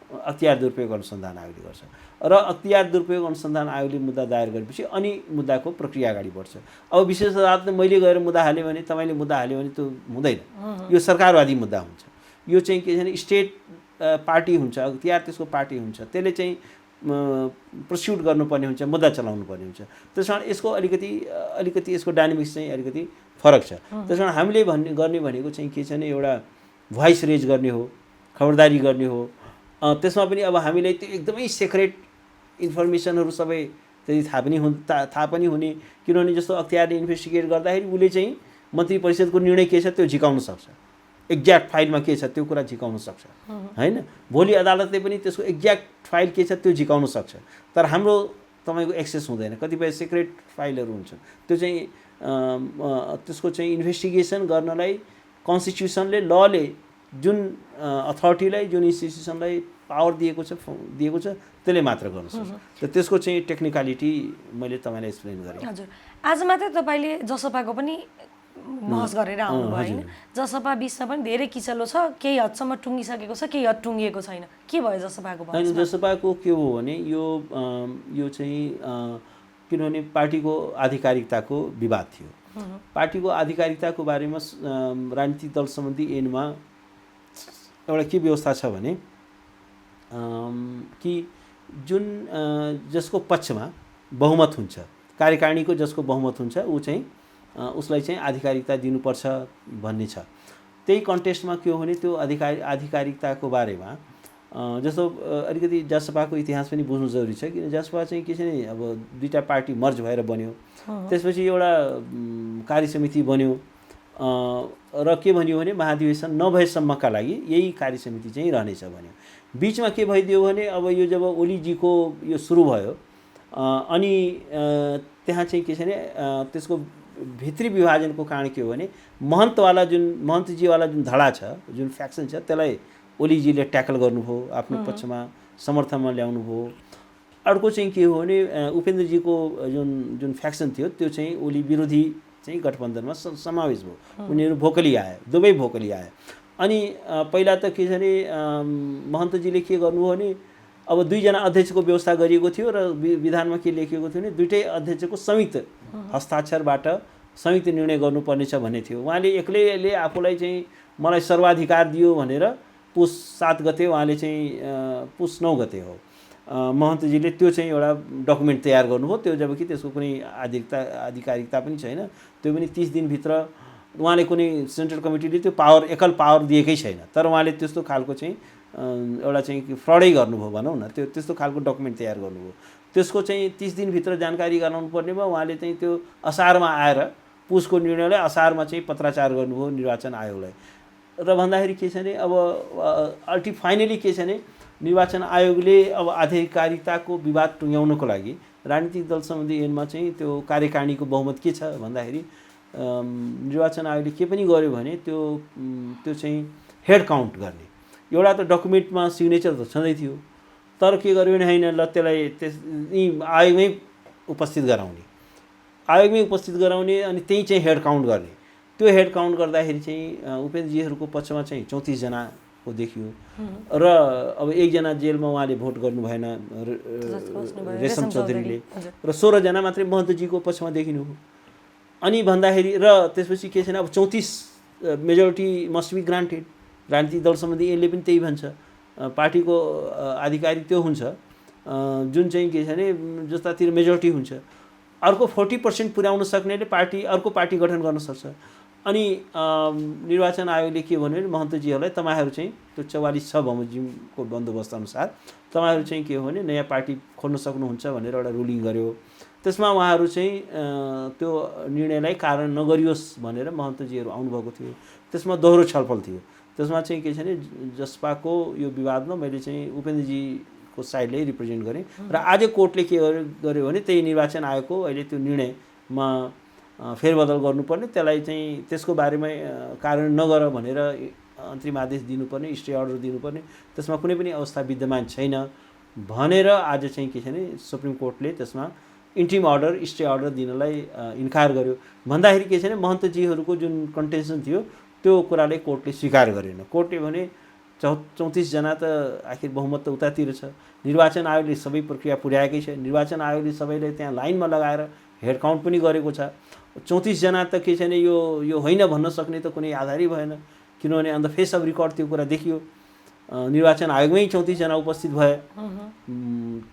अख्तियार दुरुपयोग अनुसन्धान आयोगले गर्छ र अख्तियार दुरुपयोग अनुसन्धान आयोगले मुद्दा दायर गरेपछि अनि मुद्दाको प्रक्रिया अगाडि बढ्छ। अब विशेष अदालतले मैले गएर मुद्दा हालेँ भने, तपाईँले मुद्दा हाल्यो भने त्यो हुँदैन, यो सरकारवादी मुद्दा हुन्छ। यो चाहिँ के छ भने स्टेट पार्टी हुन्छ, अख्तियार त्यसको पार्टी हुन्छ, त्यसले चाहिँ प्रस्युट गर्नुपर्ने हुन्छ, मुद्दा चलाउनु पर्ने हुन्छ। त्यसकारण यसको अलिकति यसको डाइनामिक्स चाहिँ अलिकति फरक छ। त्यसकारण हामीले गर्ने भनेको चाहिँ के छ भने एउटा भोइस रेज गर्ने हो, खबरदारी गर्ने हो। त्यसमा पनि अब हामीलाई त्यो एकदमै सिक्रेट इन्फर्मेसनहरू सबै त्यति थाहा पनि हुने, किनभने जस्तो अख्तियारले इन्भेस्टिगेट गर्दाखेरि उसले चाहिँ मन्त्री परिषदको निर्णय के छ त्यो झिकाउन सक्छ, एक्ज्याक्ट फाइलमा के छ त्यो कुरा झिकाउन सक्छ हैन। भोलि अदालतले पनि त्यसको एक्ज्याक्ट फाइल के छ त्यो झिकाउन सक्छ, तर हाम्रो तपाईँको एक्सेस हुँदैन। कतिपय सिक्रेट फाइलहरू हुन्छ, त्यो चाहिँ त्यसको चाहिँ इन्भेस्टिगेसन गर्नलाई कन्स्टिट्युसनले लले जुन अथोरिटीलाई जुन इन्स्टिट्युसनलाई पावर दिएको छ त्यसले मात्र गर्न सक्छ। त त्यसको चाहिँ टेक्निकलिटी मैले तपाईँलाई एक्सप्लेन गरेँ। हजुर, आज मात्रै तपाईँले जसपाको पनि बहस गरेर आउनुभयो हैन। जसपा बिचमा पनि धेरै किचलो छ, केही हदसम्म टुङ्गिसकेको छ, केही हद टुङ्गिएको छैन। के भयो जसपाको बहस? हैन, जसपाको के हो भने यो चाहिँ किनभने पार्टीको आधिकारिकताको विवाद थियो। पार्टीको आधिकारिकताको बारेमा राजनीतिक दल सम्बन्धी ऐनमा एउटा के व्यवस्था छ भने कि जुन जसको पक्षमा बहुमत हुन्छ, कार्यकारिणीको जसको बहुमत हुन्छ ऊ चाहिँ उसलाई चाहिँ आधिकारिकता दिनुपर्छ भन्ने छ। त्यही कन्टेस्टमा के हो भने त्यो आधिकारिकताको बारेमा जस्तो अलिकति जसपाको इतिहास पनि बुझ्नु जरुरी छ, किन जसपा चाहिँ के छ भने अब दुईटा पार्टी मर्ज भएर बन्यो, त्यसपछि एउटा कार्यसमिति बन्यो र के भनियो भने महाधिवेशन नभएसम्मका लागि यही कार्यसमिति चाहिँ रहनेछ भन्यो। बिचमा के भइदियो भने अब यो जब ओलीजीको यो सुरु भयो अनि त्यहाँ चाहिँ के छ भने त्यसको भित्री विभाजनको कारण के हो भने महन्तजीवाला जुन धडा छ, जुन फ्याक्सन छ, त्यसलाई ओलीजीले ट्याकल गर्नुभयो, आफ्नो पक्षमा समर्थनमा ल्याउनु भयो। अर्को चाहिँ के हो भने उपेन्द्रजीको जुन फ्याक्सन थियो त्यो चाहिँ ओली विरोधी चाहिँ गठबन्धनमा समावेश भयो, उनीहरू भोकली आए, दुवै भोकली आए। अनि पहिला त के छ भने महन्तजीले के गर्नुभयो भने अब दुईजना अध्यक्षको व्यवस्था गरिएको थियो र विधानमा के लेखिएको थियो भने दुईटै अध्यक्षको संयुक्त हस्ताक्षरबाट संयुक्त निर्णय गर्नुपर्नेछ भन्ने थियो। उहाँले एक्लैले आफूलाई चाहिँ मलाई सर्वाधिकार दियो भनेर पुस 7 गते उहाँले चाहिँ पुस 9 गते हो महन्तजीले त्यो चाहिँ एउटा डकुमेन्ट तयार गर्नुभयो। त्यो जबकि त्यसको कुनै आधिकारिकता पनि छैन, त्यो पनि 30 दिनभित्र उहाँले कुनै सेन्ट्रल कमिटीले त्यो एकल पावर दिएकै छैन, तर उहाँले त्यस्तो खालको चाहिँ एउटा चाहिँ फ्रडै गर्नुभयो भनौँ न, त्यो त्यस्तो खालको डकुमेन्ट तयार गर्नुभयो। त्यसको चाहिँ 30 दिनभित्र जानकारी गराउनु पर्नेमा उहाँले चाहिँ त्यो असारमा आएर पुसको निर्णयलाई असारमा चाहिँ पत्राचार गर्नुभयो निर्वाचन आयोगलाई। र भन्दाखेरि के छ भने अब फाइनली के छ भने निर्वाचन आयोगले अब आधिकारिकताको विवाद टुङ्ग्याउनको लागि राजनीतिक दल सम्बन्धी ऐनमा चाहिँ त्यो कार्यकारिणीको बहुमत के छ भन्दाखेरि निर्वाचन आयोगले के पनि गर्यो भने त्यो चाहिँ हेड काउन्ट गर्ने एउटा त डकुमेन्टमा सिग्नेचर त छँदै थियो, तर के गर्यो भने हैन ल त्यसलाई आयोगमै उपस्थित गराउने अनि त्यही चाहिँ हेड काउन्ट गर्ने। त्यो हेड काउन्ट गर्दाखेरि चाहिँ उपेन्द्रजीहरूको पक्षमा चाहिँ 34 जना भएको देखियो र अब एकजना जेलमा उहाँले भोट गर्नु भएन रेशम चौधरीले र 16 जना मात्रै महन्तजीको पक्षमा देखिनु हो। अनि भन्दाखेरि र त्यसपछि के छैन अब 34 मेजोरिटी मस्ट बी ग्रान्टेड। राजनीतिक दल सम्बन्धी यसले पनि त्यही भन्छ, पार्टीको आधिकारिक त्यो हुन्छ जुन चाहिँ के छ भने जस्तातिर मेजोरिटी हुन्छ, अर्को 40% पुर्याउन सक्नेले पार्टी अर्को पार्टी गठन गर्न सक्छ। अनि निर्वाचन आयोगले के भन्यो भने महन्तजीहरूलाई तपाईँहरू चाहिँ त्यो 44 बमोजिमको बन्दोबस्त अनुसार तपाईँहरू चाहिँ के हो भने नयाँ पार्टी खोल्न सक्नुहुन्छ भनेर एउटा रुलिङ गर्यो। त्यसमा उहाँहरू चाहिँ त्यो निर्णयलाई कारण नगरियोस् भनेर महन्तजीहरू आउनुभएको थियो। त्यसमा दोहोरो छलफल थियो। त्यसमा चाहिँ के छ भने जसपाको यो विवादमा मैले चाहिँ उपेन्द्रजीको साइडले रिप्रेजेन्ट गरेँ र आज कोर्टले के गर्यो भने त्यही निर्वाचन आयोगको अहिले त्यो निर्णयमा फेरबदल गर्नुपर्ने, त्यसलाई चाहिँ त्यसको बारेमा कारण नगर भनेर अन्तरिम आदेश दिनुपर्ने, स्टे अर्डर दिनुपर्ने, त्यसमा कुनै पनि अवस्था विद्यमान छैन भनेर आज चाहिँ के छ भने सुप्रिम कोर्टले त्यसमा इन्ट्रिम अर्डर स्टे अर्डर दिनलाई इन्कार गर्यो। भन्दाखेरि के छ भने महन्तजीहरूको जुन कन्टेन्सन थियो त्यो कुराले कोर्टले स्वीकार गरेन। कोर्टले भने 34 जना त आखिर बहुमत त उतातिर छ, निर्वाचन आयोगले सबै प्रक्रिया पुर्याएकै छ, निर्वाचन आयोगले सबैलाई त्यहाँ लाइनमा लगाएर हेड काउन्ट पनि गरेको छ। 34 जना त के छैन यो होइन भन्न सक्ने त कुनै आधारै भएन, किनभने on the face of record त्यो कुरा देखियो। निर्वाचन आयोगमै 34 जना उपस्थित भए,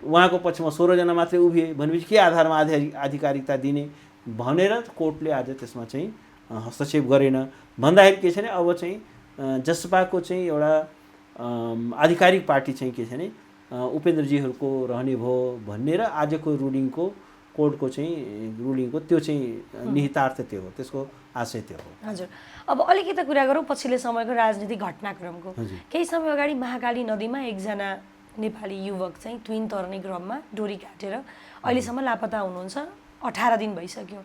उहाँको पक्षमा 16 जना मात्रै उभिए भनेपछि के आधारमा आधिकारिकता दिने भनेर कोर्टले आज त्यसमा चाहिँ हस्तक्षेप गरेन। भन्दाखेरि के छ भने अब चाहिँ जसपाको चाहिँ एउटा आधिकारिक पार्टी चाहिँ के छ भने उपेन्द्रजीहरूको रहने भयो भन्ने र आजको रुलिङको कोर्टको चाहिँ रुलिङको त्यो चाहिँ निहितार्थ त्यो हो, त्यसको आशय त्यो हो। हजुर, अब अलिकति कुरा गरौँ पछिल्लो समयको राजनीतिक घटनाक्रमको। केही समय अगाडि महाकाली नदीमा एकजना नेपाली युवक चाहिँ ट्विन तर्ने क्रममा डोरी काटेर अहिलेसम्म लापत्ता हुनुहुन्छ। 18 दिन भइसक्यो।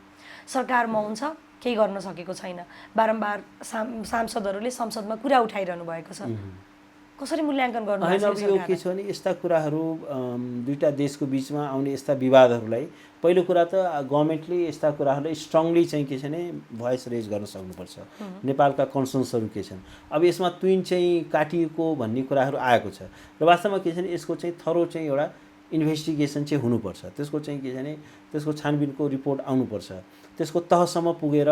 सरकार मौन छ, केही गर्न सकेको छैन। बारम्बार सांसदहरूले संसदमा कुरा उठाइरहनु भएको छ। कसरी मूल्याङ्कन गर्नु होइन? अब यो के छ भने यस्ता कुराहरू दुईटा देशको बिचमा आउने यस्ता विवादहरूलाई पहिलो कुरा त गभर्मेन्टले यस्ता कुराहरूलाई स्ट्रङली चाहिँ के छ भने भोइस रेज गर्न सक्नुपर्छ। नेपालका कन्सर्न्सहरू के छन्, अब यसमा ट्विन चाहिँ काटिएको भन्ने कुराहरू आएको छ र वास्तवमा के छ भने यसको चाहिँ थरो चाहिँ एउटा इन्भेस्टिगेसन चाहिँ हुनुपर्छ। त्यसको चाहिँ के छ भने त्यसको छानबिनको रिपोर्ट आउनुपर्छ, त्यसको तहसम्म पुगेर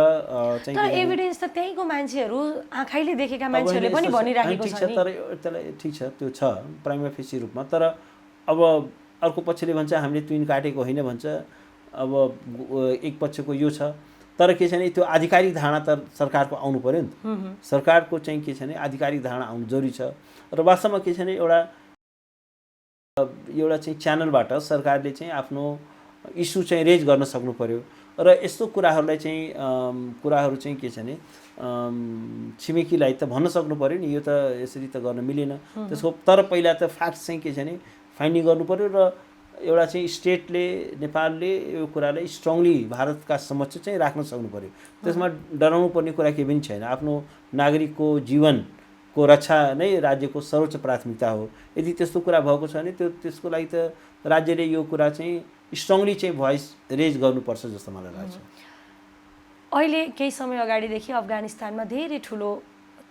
चाहिँ तर एभिडेन्स त त्यहीँको मान्छेहरू आँखाइले देखेका मान्छेहरूले पनि भनिराखेको छ नि। तर त्यसलाई ठिक छ, त्यो छ प्राइमा फेसी रूपमा। तर अब अर्को पक्षले भन्छ हामीले ट्विन काटेको होइन भन्छ, अब एक पक्षको यो छ। तर के छ भने त्यो आधिकारिक धारणा त सरकारको आउनु पर्यो नि त। सरकारको चाहिँ के छ भने आधिकारिक धारणा आउनु जरुरी छ र वास्तवमा के छ भने एउटा चाहिँ च्यानलबाट सरकारले चाहिँ आफ्नो इस्यु चाहिँ रेज गर्न सक्नु पर्यो र यस्तो कुराहरूलाई चाहिँ के छ भने छिमेकीलाई त भन्न सक्नु पर्यो नि, यो त यसरी त गर्न मिलेन त्यसको। तर पहिला त फ्याक्ट चाहिँ के छ भने फाइन्डिङ गर्नु पर्यो र एउटा चाहिँ स्टेटले नेपालले यो कुरालाई स्ट्रङली भारतका समक्ष चाहिँ राख्न सक्नु पर्यो। त्यसमा डराउनु पर्ने कुरा केही पनि छैन। आफ्नो नागरिकको जीवनको रक्षा नै राज्यको सर्वोच्च प्राथमिकता हो। यदि त्यस्तो कुरा भएको छ भने त्यसको लागि त राज्यले यो कुरा चाहिँ स्ट्रङली चाहिँ भोइस रेज गर्नुपर्छ जस्तो मलाई लाग्छ। अहिले केही समय अगाडिदेखि अफगानिस्तानमा धेरै ठुलो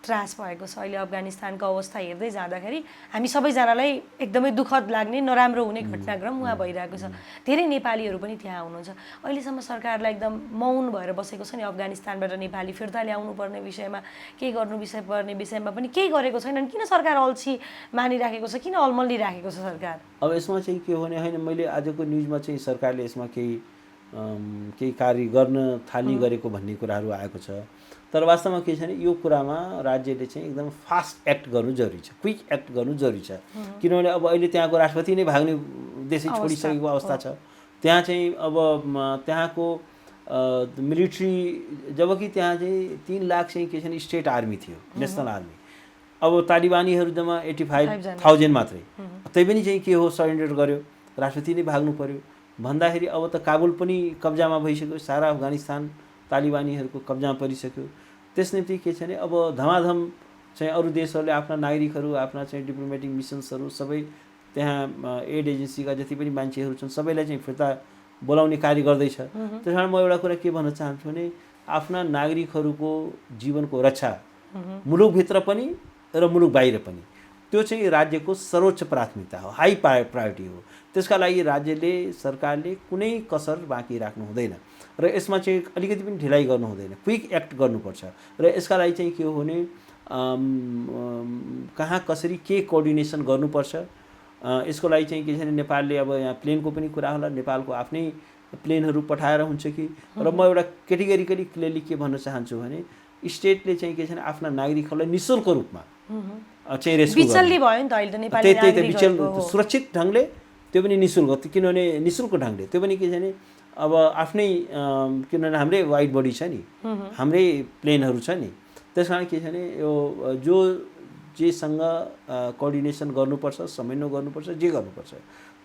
त्रास भएको छ। अहिले अफगानिस्तानको अवस्था हेर्दै जाँदाखेरि हामी सबैजनालाई एकदमै दुःखद लाग्ने नराम्रो हुने घटनाक्रम उहाँ भइरहेको छ। धेरै नेपालीहरू पनि त्यहाँ हुनुहुन्छ। अहिलेसम्म सरकारलाई एकदम मौन भएर बसेको छ नि। अफगानिस्तानबाट नेपाली फिर्ता ल्याउनु पर्ने विषयमा, केही गर्नु पर्ने विषयमा पनि केही गरेको छैनन्। किन सरकार अल्छी मानिराखेको छ, किन अल्मलिराखेको छ सरकार? अब यसमा चाहिँ के हो भने होइन, मैले आजको न्युजमा चाहिँ सरकारले यसमा केही कार्य गर्न थाल्ने गरेको भन्ने कुराहरू आएको छ। तर वास्तवमा के छ भने यो कुरामा राज्यले चाहिँ एकदम फास्ट एक्ट गर्नु जरुरी छ, क्विक एक्ट गर्नु जरुरी छ। किनभने अब अहिले त्यहाँको राष्ट्रपति नै भाग्ने देशै छोडिसकेको अवस्था छ। त्यहाँ चाहिँ अब त्यहाँको मिलिट्री, जबकि त्यहाँ चाहिँ 3 लाख चाहिँ के छ भने स्टेट आर्मी थियो, नेसनल आर्मी। अब तालिबानीहरू जम्मा 85,000 मात्रै। तै पनि चाहिँ के हो सरेन्डर गर्यो, राष्ट्रपति नै भाग्नु पर्यो भन्दाखेरि अब त काबुल पनि कब्जामा भइसक्यो, सारा अफगानिस्तान तालिबानीहरूको कब्जामा परिसक्यो। त्यस निम्ति के छ भने अब धमाधम चाहिँ अरू देशहरूले आफ्ना नागरिकहरू, आफ्ना चाहिँ डिप्लोमेटिक मिसन्सहरू सबै त्यहाँ एड एजेन्सीका जति पनि मान्छेहरू छन् सबैलाई चाहिँ फिर्ता बोलाउने कार्य गर्दैछ। त्यस कारण म एउटा कुरा के भन्न चाहन्छु भने आफ्ना नागरिकहरूको जीवनको रक्षा मुलुकभित्र पनि र मुलुक बाहिर पनि त्यो चाहिँ राज्यको सर्वोच्च प्राथमिकता हो, हाई प्रायोरिटी हो। त्यसका लागि राज्यले सरकारले कुनै कसर बाँकी राख्नु हुँदैन र यसमा चाहिँ अलिकति पनि ढिलाइ गर्नु हुँदैन, क्विक एक्ट गर्नुपर्छ। र यसका लागि चाहिँ के हो भने कहाँ कसरी के कोअर्डिनेसन गर्नुपर्छ, यसको लागि चाहिँ के छ भने नेपालले अब यहाँ प्लेनको पनि कुरा होला, नेपालको आफ्नै प्लेनहरू पठाएर हुन्छ कि। र म एउटा केटेगोरिकली क्लियरली के भन्न चाहन्छु भने स्टेटले चाहिँ के छ भने आफ्ना नागरिकहरूलाई निःशुल्क रूपमा चाहिँ रेस्क्यु बिचल्ली भयो नि त अहिले त नेपाली नागरिकहरू सुरक्षित ढङ्गले, त्यो पनि निःशुल्क, किनभने निःशुल्क ढङ्गले, त्यो पनि के छ भने अब आफ्नै किनभने हाम्रै वाइड बडी छ नि, हाम्रै प्लेनहरू छ नि, त्यस कारण के छ भने यो जो जेसँग कोअर्डिनेसन गर्नुपर्छ, समन्वय गर्नुपर्छ, जे गर्नुपर्छ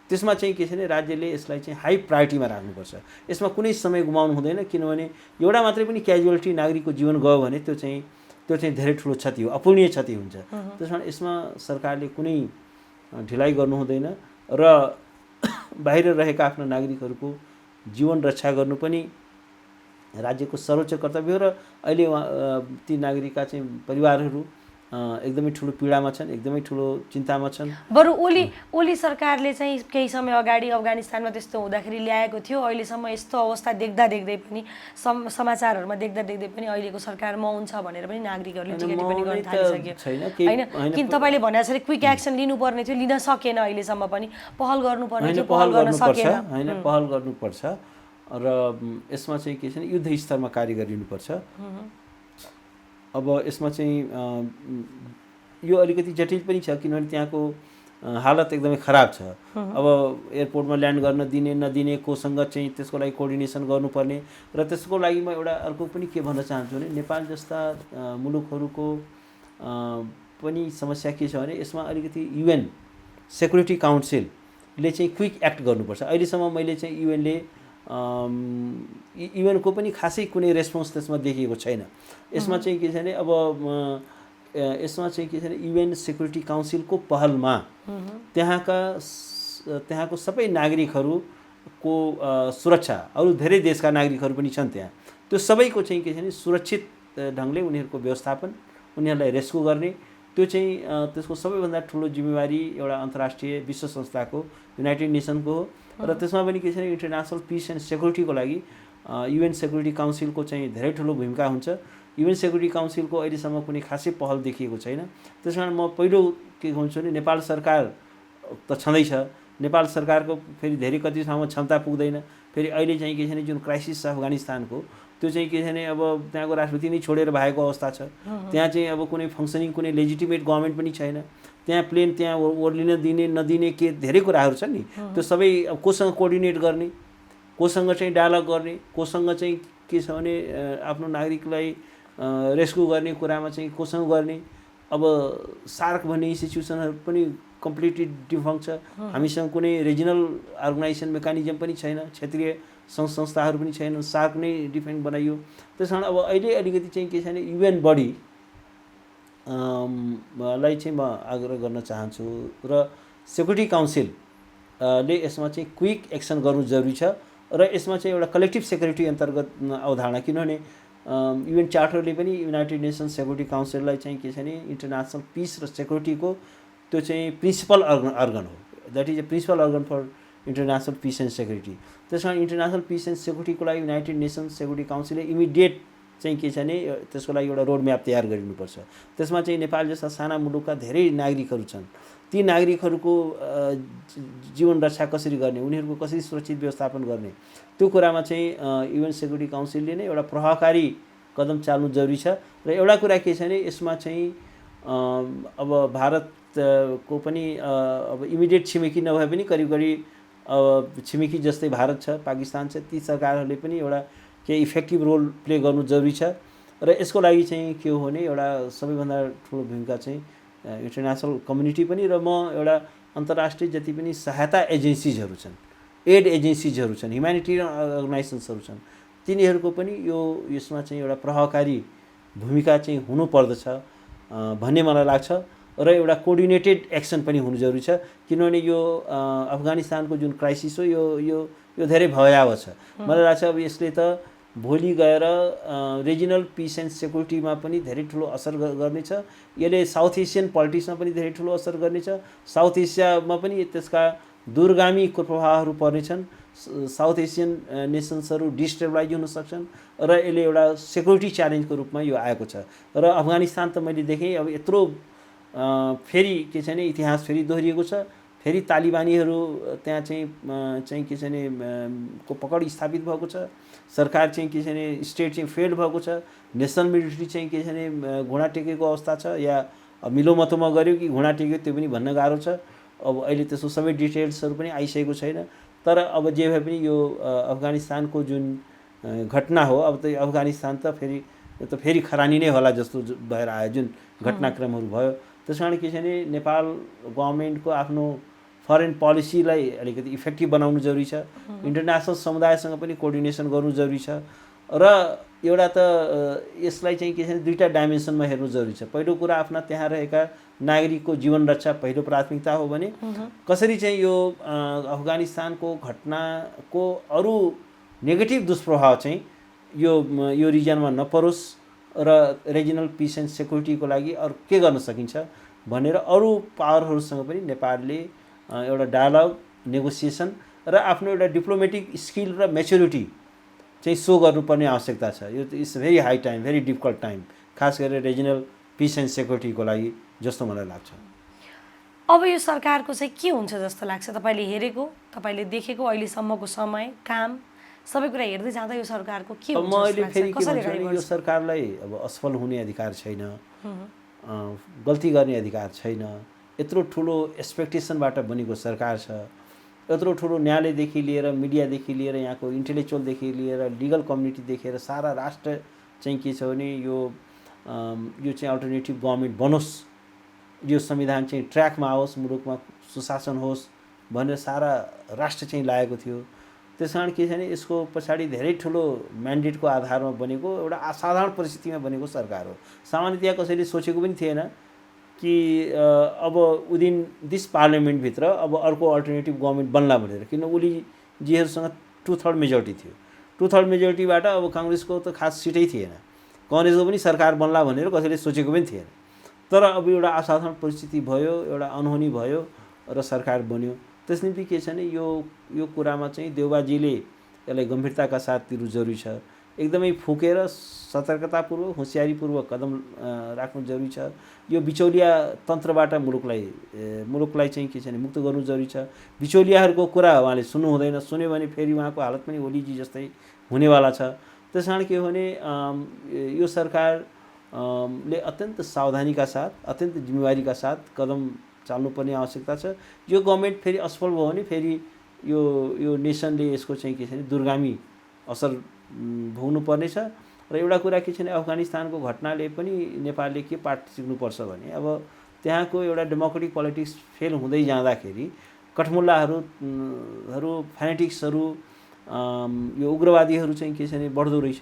त्यसमा चाहिँ के छ भने राज्यले यसलाई चाहिँ हाई प्रायोरिटीमा राख्नुपर्छ। यसमा कुनै समय गुमाउनु हुँदैन, किनभने एउटा मात्रै पनि क्याजुअलिटी नागरिकको जीवन गयो भने त्यो चाहिँ धेरै ठुलो क्षति हो, अपूर्णीय क्षति हुन्छ। त्यस कारण यसमा सरकारले कुनै ढिलाइ गर्नु हुँदैन र बाहिर रहेका आफ्ना नागरिकहरूको जीवन रक्षा गर्नु पनि राज्यको सर्वोच्च कर्तव्य हो। र अहिले ती नागरिकका चाहिँ परिवारहरू एकदमै ठुलो पीडामा छन्, एकदमै ठुलो चिन्तामा छन्। बरु ओली सरकारले चाहिँ केही समय अगाडि अफगानिस्तानमा त्यस्तो हुँदाखेरि ल्याएको थियो, अहिलेसम्म यस्तो अवस्था देख्दा देख्दै पनि समाचारहरूमा देख्दा देख्दै पनि अहिलेको सरकार मौन छ भनेर पनि नागरिकहरूले टिका टिप्पणी गर्न थालिसक्यो होइन। किन तपाईँले भने जसरी क्विक एक्सन लिनुपर्ने थियो, लिन सकेन, अहिलेसम्म पनि पहल गर्नुपर्ने थियो, पहल गर्न सकेन होइन, पहल गर्नुपर्छ। र यसमा चाहिँ के छ भने युद्ध स्तरमा कार्य गरिनुपर्छ। अब यसमा चाहिँ यो अलिकति जटिल पनि छ, किनभने त्यहाँको हालत एकदमै खराब छ। अब एयरपोर्टमा ल्यान्ड गर्न दिने नदिने, कोसँग चाहिँ त्यसको लागि कोअर्डिनेसन गर्नुपर्ने। र त्यसको लागि म एउटा अर्को पनि के भन्न चाहन्छु भने नेपाल जस्ता मुलुकहरूको पनि समस्या के छ भने यसमा अलिकति UN सेक्युरिटी काउन्सिलले चाहिँ क्विक एक्ट गर्नुपर्छ। अहिलेसम्म मैले चाहिँ UN को पनि खासै कुनै रेस्पोन्स त्यसमा देखिएको छैन। यसमा चाहिँ के छ भने अब यसमा चाहिँ के छ भने UN सेक्युरिटी काउन्सिलको पहलमा त्यहाँको सबै नागरिकहरूको सुरक्षा, अरू धेरै देशका नागरिकहरू पनि छन् त्यहाँ, त्यो सबैको चाहिँ के छ भने सुरक्षित ढङ्गले उनीहरूको व्यवस्थापन, उनीहरूलाई रेस्क्यु गर्ने, त्यो चाहिँ त्यसको सबैभन्दा ठुलो जिम्मेवारी एउटा अन्तर्राष्ट्रिय विश्व संस्थाको, युनाइटेड नेसनको हो। र त्यसमा पनि के छ भने इन्टरनेसनल पिस एन्ड सेक्युरिटीको लागि UN सेक्युरिटी काउन्सिलको चाहिँ धेरै ठुलो भूमिका हुन्छ। UN सेक्युरिटी काउन्सिलको अहिलेसम्म कुनै खासै पहल देखिएको छैन। त्यस कारण म पहिलो के भन्छु भने नेपाल सरकार त छँदैछ, नेपाल सरकारको फेरि धेरै कति ठाउँमा क्षमता पुग्दैन। फेरि अहिले चाहिँ के छ भने जुन क्राइसिस छ अफगानिस्तानको, त्यो चाहिँ के छ भने अब त्यहाँको राष्ट्रपति नै छोडेर भएको अवस्था छ। त्यहाँ चाहिँ अब कुनै फङ्सनिङ, कुनै लेजिटिमेट गभर्मेन्ट पनि छैन। त्यहाँ प्लेन त्यहाँ ओर्लिन दिने नदिने के धेरै कुराहरू छन् नि, त्यो सबै अब कोसँग कोअर्डिनेट गर्ने, कोसँग चाहिँ डायलग गर्ने, कोसँग चाहिँ के छ भने आफ्नो नागरिकलाई रेस्क्यु गर्ने कुरामा चाहिँ कोसँग गर्ने। अब सार्क भन्ने इन्स्टिट्युसनहरू पनि कम्प्लिटली डिफङ्क्ट छ, हामीसँग कुनै रिजनल अर्गनाइजेसन मेकानिजम पनि छैन, क्षेत्रीय संस्थाहरू पनि छैन, सार्क नै डिफेन्ड बनाइयो। त्यस कारण अब अहिले अलिकति चाहिँ के छ भने UN बडी लाई चाहिँ म आग्रह गर्न चाहन्छु र सेक्युरिटी काउन्सिलले यसमा चाहिँ क्विक एक्सन गर्नु जरुरी छ। र यसमा चाहिँ एउटा कलेक्टिभ सेक्युरिटी अन्तर्गत अवधारणा, किनभने UN चार्टरले पनि युनाइटेड नेसन सेक्युरिटी काउन्सिललाई चाहिँ के छ भने इन्टरनेसनल पिस र सेक्युरिटीको त्यो चाहिँ प्रिन्सिपल अर्गन हो, that is a principal organ for international peace and security. त्यस कारण इन्टरनेसनल पिस एन्ड सेक्युरिटीको लागि युनाइटेड नेसन सेक्युरिटी काउन्सिलले इमिडिएट चाहिँ के छ भने त्यसको लागि एउटा रोड म्याप तयार गरिनुपर्छ। त्यसमा चाहिँ नेपाल जस्ता साना मुलुकका धेरै नागरिकहरू छन्, ती नागरिकहरूको जीवन रक्षा कसरी गर्ने, उनीहरूको कसरी सुरक्षित व्यवस्थापन गर्ने, त्यो कुरामा चाहिँ UN सेक्युरिटी काउन्सिलले नै एउटा प्रभावकारी कदम चाल्नु जरुरी छ। र एउटा कुरा के छ भने यसमा चाहिँ अब भारतको पनि अब इमिडिएट छिमेकी नभए पनि करिब करिब छिमेकी जस्तै भारत छ, पाकिस्तान छ, ती सरकारहरूले पनि एउटा के इफेक्टिभ रोल प्ले गर्नु जरुरी छ। र यसको लागि चाहिँ के हो भने एउटा सबैभन्दा ठुलो भूमिका चाहिँ इन्टरनेसनल कम्युनिटी पनि, र म एउटा अन्तर्राष्ट्रिय जति पनि सहायता एजेन्सिजहरू छन्, एड एजेन्सिजहरू छन्, ह्युम्यानिटेरियन अर्गनाइजेसन्सहरू छन्, तिनीहरूको पनि यसमा चाहिँ एउटा प्रभावकारी भूमिका चाहिँ हुनुपर्दछ भन्ने मलाई लाग्छ। र एउटा कोअर्डिनेटेड एक्सन पनि हुनु जरुरी छ, किनभने यो अफगानिस्तानको जुन क्राइसिस हो यो धेरै भयावह छ। मलाई लाग्छ अब यसले त भोलि गएर रिजनल पिस एन्ड सेक्युरिटीमा पनि धेरै ठुलो असर गर्नेछ। यसले साउथ एसियन पोलिटिक्समा पनि धेरै ठुलो असर गर्नेछ। साउथ एसियामा पनि त्यसका दूरगामी कुप्रभावहरू पर्नेछन्। साउथ एसियन नेसन्सहरू डिस्टेबलाइज हुन सक्छन् र यसले एउटा सेक्युरिटी च्यालेन्जको रूपमा यो आएको छ। र अफगानिस्तान त मैले देखेँ अब यत्रो फेरि के छ भने इतिहास फेरि दोहोरिएको छ। फेरि तालिबानीहरू त्यहाँ चाहिँ के छ भने को पकड स्थापित भएको छ। सरकार चाहिँ के छ भने स्टेट चाहिँ फेल्ड भएको छ। नेसनल मिलिट्री चाहिँ के छ भने घुँडा टेकेको अवस्था छ, या मिलोमतोमा गर्यो कि घुँडा टेक्यो त्यो पनि भन्न गाह्रो छ। अब अहिले त्यसको सबै डिटेल्सहरू पनि आइसकेको छैन। तर अब जे भए पनि यो अफगानिस्तानको जुन घटना हो, अब त अफगानिस्तान त फेरि खरानी नै होला जस्तो भएर आयो जुन घटनाक्रमहरू भयो। त्यस कारण के छ भने नेपाल गभर्मेन्टको आफ्नो फरेन पोलिसीलाई अलिकति इफेक्टिभ बनाउनु जरुरी छ। इन्टरनेसनल समुदायसँग पनि कोअर्डिनेसन गर्नु जरुरी छ। र एउटा त यसलाई चाहिँ के छ भने दुईटा डाइमेन्सनमा हेर्नु जरुरी छ। पहिलो कुरा आफ्ना त्यहाँ रहेका नागरिकको जीवन रक्षा पहिलो प्राथमिकता हो भने कसरी चाहिँ यो अफगानिस्तानको घटनाको अरू नेगेटिभ दुष्प्रभाव चाहिँ यो रिजनमा नपरोस् र रिजनल पिस एन्ड सेक्युरिटीको लागि अरू के गर्न सकिन्छ भनेर अरू पावरहरूसँग पनि नेपालले एउटा डायलग, नेगोसिएसन र आफ्नो एउटा डिप्लोमेटिक स्किल र मेच्युरिटी चाहिँ सो गर्नुपर्ने आवश्यकता छ। यो it's very high time, very difficult time, खास गरेर रिजनल पिस एन्ड सेक्युरिटीको लागि जस्तो मलाई लाग्छ। अब यो सरकारको चाहिँ के हुन्छ जस्तो लाग्छ? तपाईँले हेरेको, तपाईँले देखेको अहिलेसम्मको समय, काम सबै कुरा हेर्दै जाँदा यो सरकारको के हुन्छ? मैले फेरि के भन्छु भने यो सरकारलाई अब असफल हुने अधिकार छैन, गल्ती गर्ने अधिकार छैन। यत्रो ठुलो एक्सपेक्टेसनबाट बनेको सरकार छ। यत्रो ठुलो न्यायालयदेखि लिएर, मिडियादेखि लिएर, यहाँको इन्टेलेक्चुअलदेखि लिएर, लिगल कम्युनिटी देखेर सारा राष्ट्र चाहिँ के छ भने यो चाहिँ अल्टरनेटिभ गभर्मेन्ट बनोस्, यो संविधान चाहिँ ट्र्याकमा आओस्, मुलुकमा सुशासन होस् भनेर सारा राष्ट्र चाहिँ लागेको थियो। त्यस कारण के छ भने यसको पछाडि धेरै ठुलो म्यान्डेटको आधारमा बनेको एउटा असाधारण परिस्थितिमा बनेको सरकार हो। सामान्यतया कसैले सोचेको पनि थिएन कि अब विदिन दिस पार्लियामेन्टभित्र अब अर्को अल्टरनेटिभ गभर्मेन्ट बन्ला भनेर, किन ओलीजीहरूसँग 2/3 मेजोरिटी थियो। 2/3 मेजोरिटीबाट अब काङ्ग्रेसको त खास सिटै थिएन, काङ्ग्रेसको पनि सरकार बन्ला भनेर कसैले सोचेको पनि थिएन। तर अब एउटा असाधारण परिस्थिति भयो, एउटा अनहोनी भयो र सरकार बन्यो। त्यस निम्ति के छ भने यो कुरामा चाहिँ देउबाजीले यसलाई गम्भीरताका साथ लिनु जरुरी छ। एकदमै फुकेर सतर्कतापूर्वक, होसियारीपूर्वक कदम राख्नु जरुरी छ। यो बिचौलिया तन्त्रबाट मुलुकलाई चाहिँ के छ भने मुक्त गर्नु जरुरी छ। बिचौलियाहरूको कुरा उहाँले सुन्नु हुँदैन, सुन्यो भने फेरि उहाँको हालत पनि ओलीजी जस्तै हुनेवाला छ। त्यस कारण के हो भने यो सरकारले अत्यन्त सावधानीका साथ, अत्यन्त जिम्मेवारीका साथ कदम चाल्नुपर्ने आवश्यकता छ। यो गभर्मेन्ट फेरि असफल भयो भने फेरि यो नेसनले यसको चाहिँ के छ भने दूरगामी असर भोग्नु पर्नेछ। र एउटा कुरा के छ भने अफगानिस्तानको घटनाले पनि नेपालले के पाठ सिक्नुपर्छ भने अब त्यहाँको एउटा डेमोक्रेटिक पोलिटिक्स फेल हुँदै जाँदाखेरि कठमुल्लाहरू, फ्यानेटिक्सहरू, यो उग्रवादीहरू चाहिँ के छ भने बढ्दो रहेछ।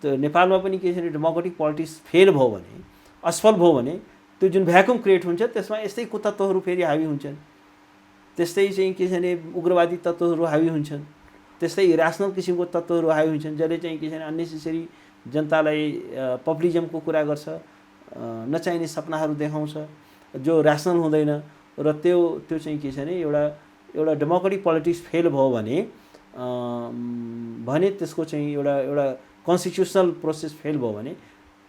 त्यो नेपालमा पनि के छ भने डेमोक्रेटिक पोलिटिक्स फेल भयो भने, असफल भयो भने त्यो जुन भ्याकुम क्रिएट हुन्छ त्यसमा यस्तै कुतत्त्वहरू फेरि हावी हुन्छन्, त्यस्तै चाहिँ के छ भने उग्रवादी तत्त्वहरू हावी हुन्छन्, त्यस्तै इरासनल किसिमको तत्त्वहरू हावी हुन्छन् जसले चाहिँ के छ भने अननेसेसरी जनतालाई पपुलिजमको कुरा गर्छ, नचाहिने सपनाहरू देखाउँछ जो ऱ्यासनल हुँदैन। र त्यो चाहिँ के छ भने एउटा डेमोक्रेटिक पोलिटिक्स फेल भयो भने त्यसको चाहिँ एउटा कन्स्टिट्युसनल प्रोसेस फेल भयो भने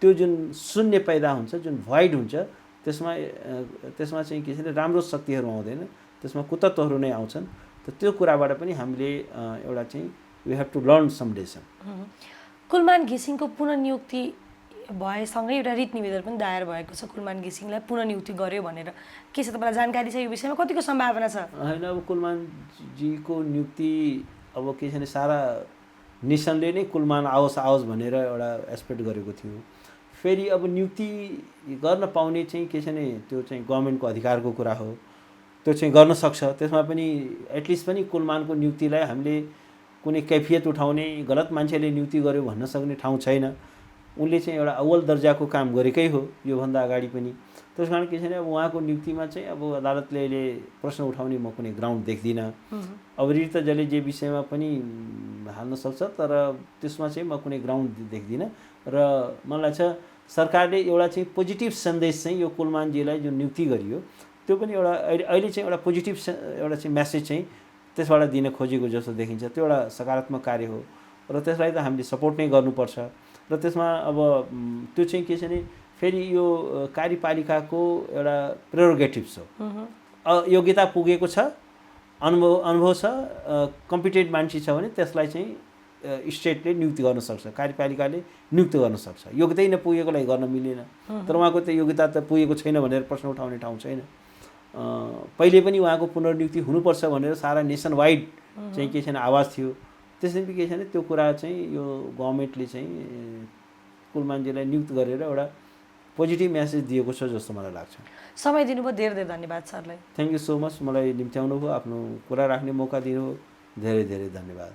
त्यो जुन शून्य पैदा हुन्छ, जुन भोइड हुन्छ, त्यसमा चाहिँ के छ भने राम्रो शक्तिहरू आउँदैन, त्यसमा कुतत्त्वहरू नै आउँछन्। त त्यो कुराबाट पनि हामीले एउटा चाहिँ we have to learn some lesson. Kulman घिसिङको पुननियुक्ति भएसँगै एउटा रिट निवेदन पनि दायर भएको छ, कुलमान घिसिङलाई पुननियुक्ति गर्यो भनेर। के छ तपाईँलाई जानकारी छ यो विषयमा? कतिको सम्भावना छ? होइन, अब कुलमानजीको नियुक्ति अब के छ भने सारा नेसनले नै कुलमान आओस् भनेर एउटा एक्सपेक्ट गरेको थियो। फेरि अब नियुक्ति गर्न पाउने चाहिँ के छ भने त्यो चाहिँ गभर्मेन्टको अधिकारको कुरा हो, त्यो चाहिँ गर्न सक्छ। त्यसमा पनि एटलिस्ट पनि कुलमानको नियुक्तिलाई हामीले कुनै कैफियत उठाउने, गलत मान्छेले नियुक्ति गर्यो भन्न सक्ने ठाउँ छैन। उनले चाहिँ एउटा अव्वल दर्जाको काम गरेकै हो योभन्दा अगाडि पनि। त्यस कारण के छ भने अब उहाँको नियुक्तिमा चाहिँ अब अदालतले अहिले प्रश्न उठाउने म कुनै ग्राउन्ड देख्दिनँ। अब रितजले जे विषयमा पनि हाल्न सक्छ, तर त्यसमा चाहिँ म कुनै ग्राउन्ड देख्दिनँ। र मलाई लाग्छ सरकारले एउटा चाहिँ पोजिटिभ सन्देश चाहिँ यो कुलमानजीलाई जुन नियुक्ति गरियो त्यो पनि एउटा अहिले चाहिँ एउटा पोजिटिभ एउटा चाहिँ मेसेज चाहिँ त्यसबाट दिन खोजेको जस्तो देखिन्छ। त्यो एउटा सकारात्मक कार्य हो र त्यसलाई त हामीले सपोर्ट नै गर्नुपर्छ। र त्यसमा अब त्यो चाहिँ के छ भने फेरि यो कार्यपालिकाको एउटा प्रेरोगेटिभ्स हो। योग्यता पुगेको छ, अनुभव छ, कम्पिटेन्ट मान्छे छ भने त्यसलाई चाहिँ स्टेटले नियुक्ति गर्न सक्छ, कार्यपालिकाले नियुक्त गर्न सक्छ। योग्यतै नपुगेकोलाई गर्न मिलेन। तर उहाँको त योग्यता त पुगेको छैन भनेर प्रश्न उठाउने ठाउँ छैन। पहिले पनि उहाँको पुनर्नियुक्ति हुनुपर्छ भनेर सारा नेसन वाइड चाहिँ के छैन आवाज थियो। त्यसैले के छैन त्यो कुरा चाहिँ यो गभर्मेन्टले चाहिँ कुलमानजीलाई नियुक्त गरेर एउटा पोजिटिभ मेसेज दिएको छ जस्तो मलाई लाग्छ। समय दिनुभयो, धेरै धेरै धन्यवाद सरलाई। Thank you so much. मलाई निम्त्याउनु भयो, आफ्नो कुरा राख्ने मौका दिनुभयो, धेरै धेरै धन्यवाद।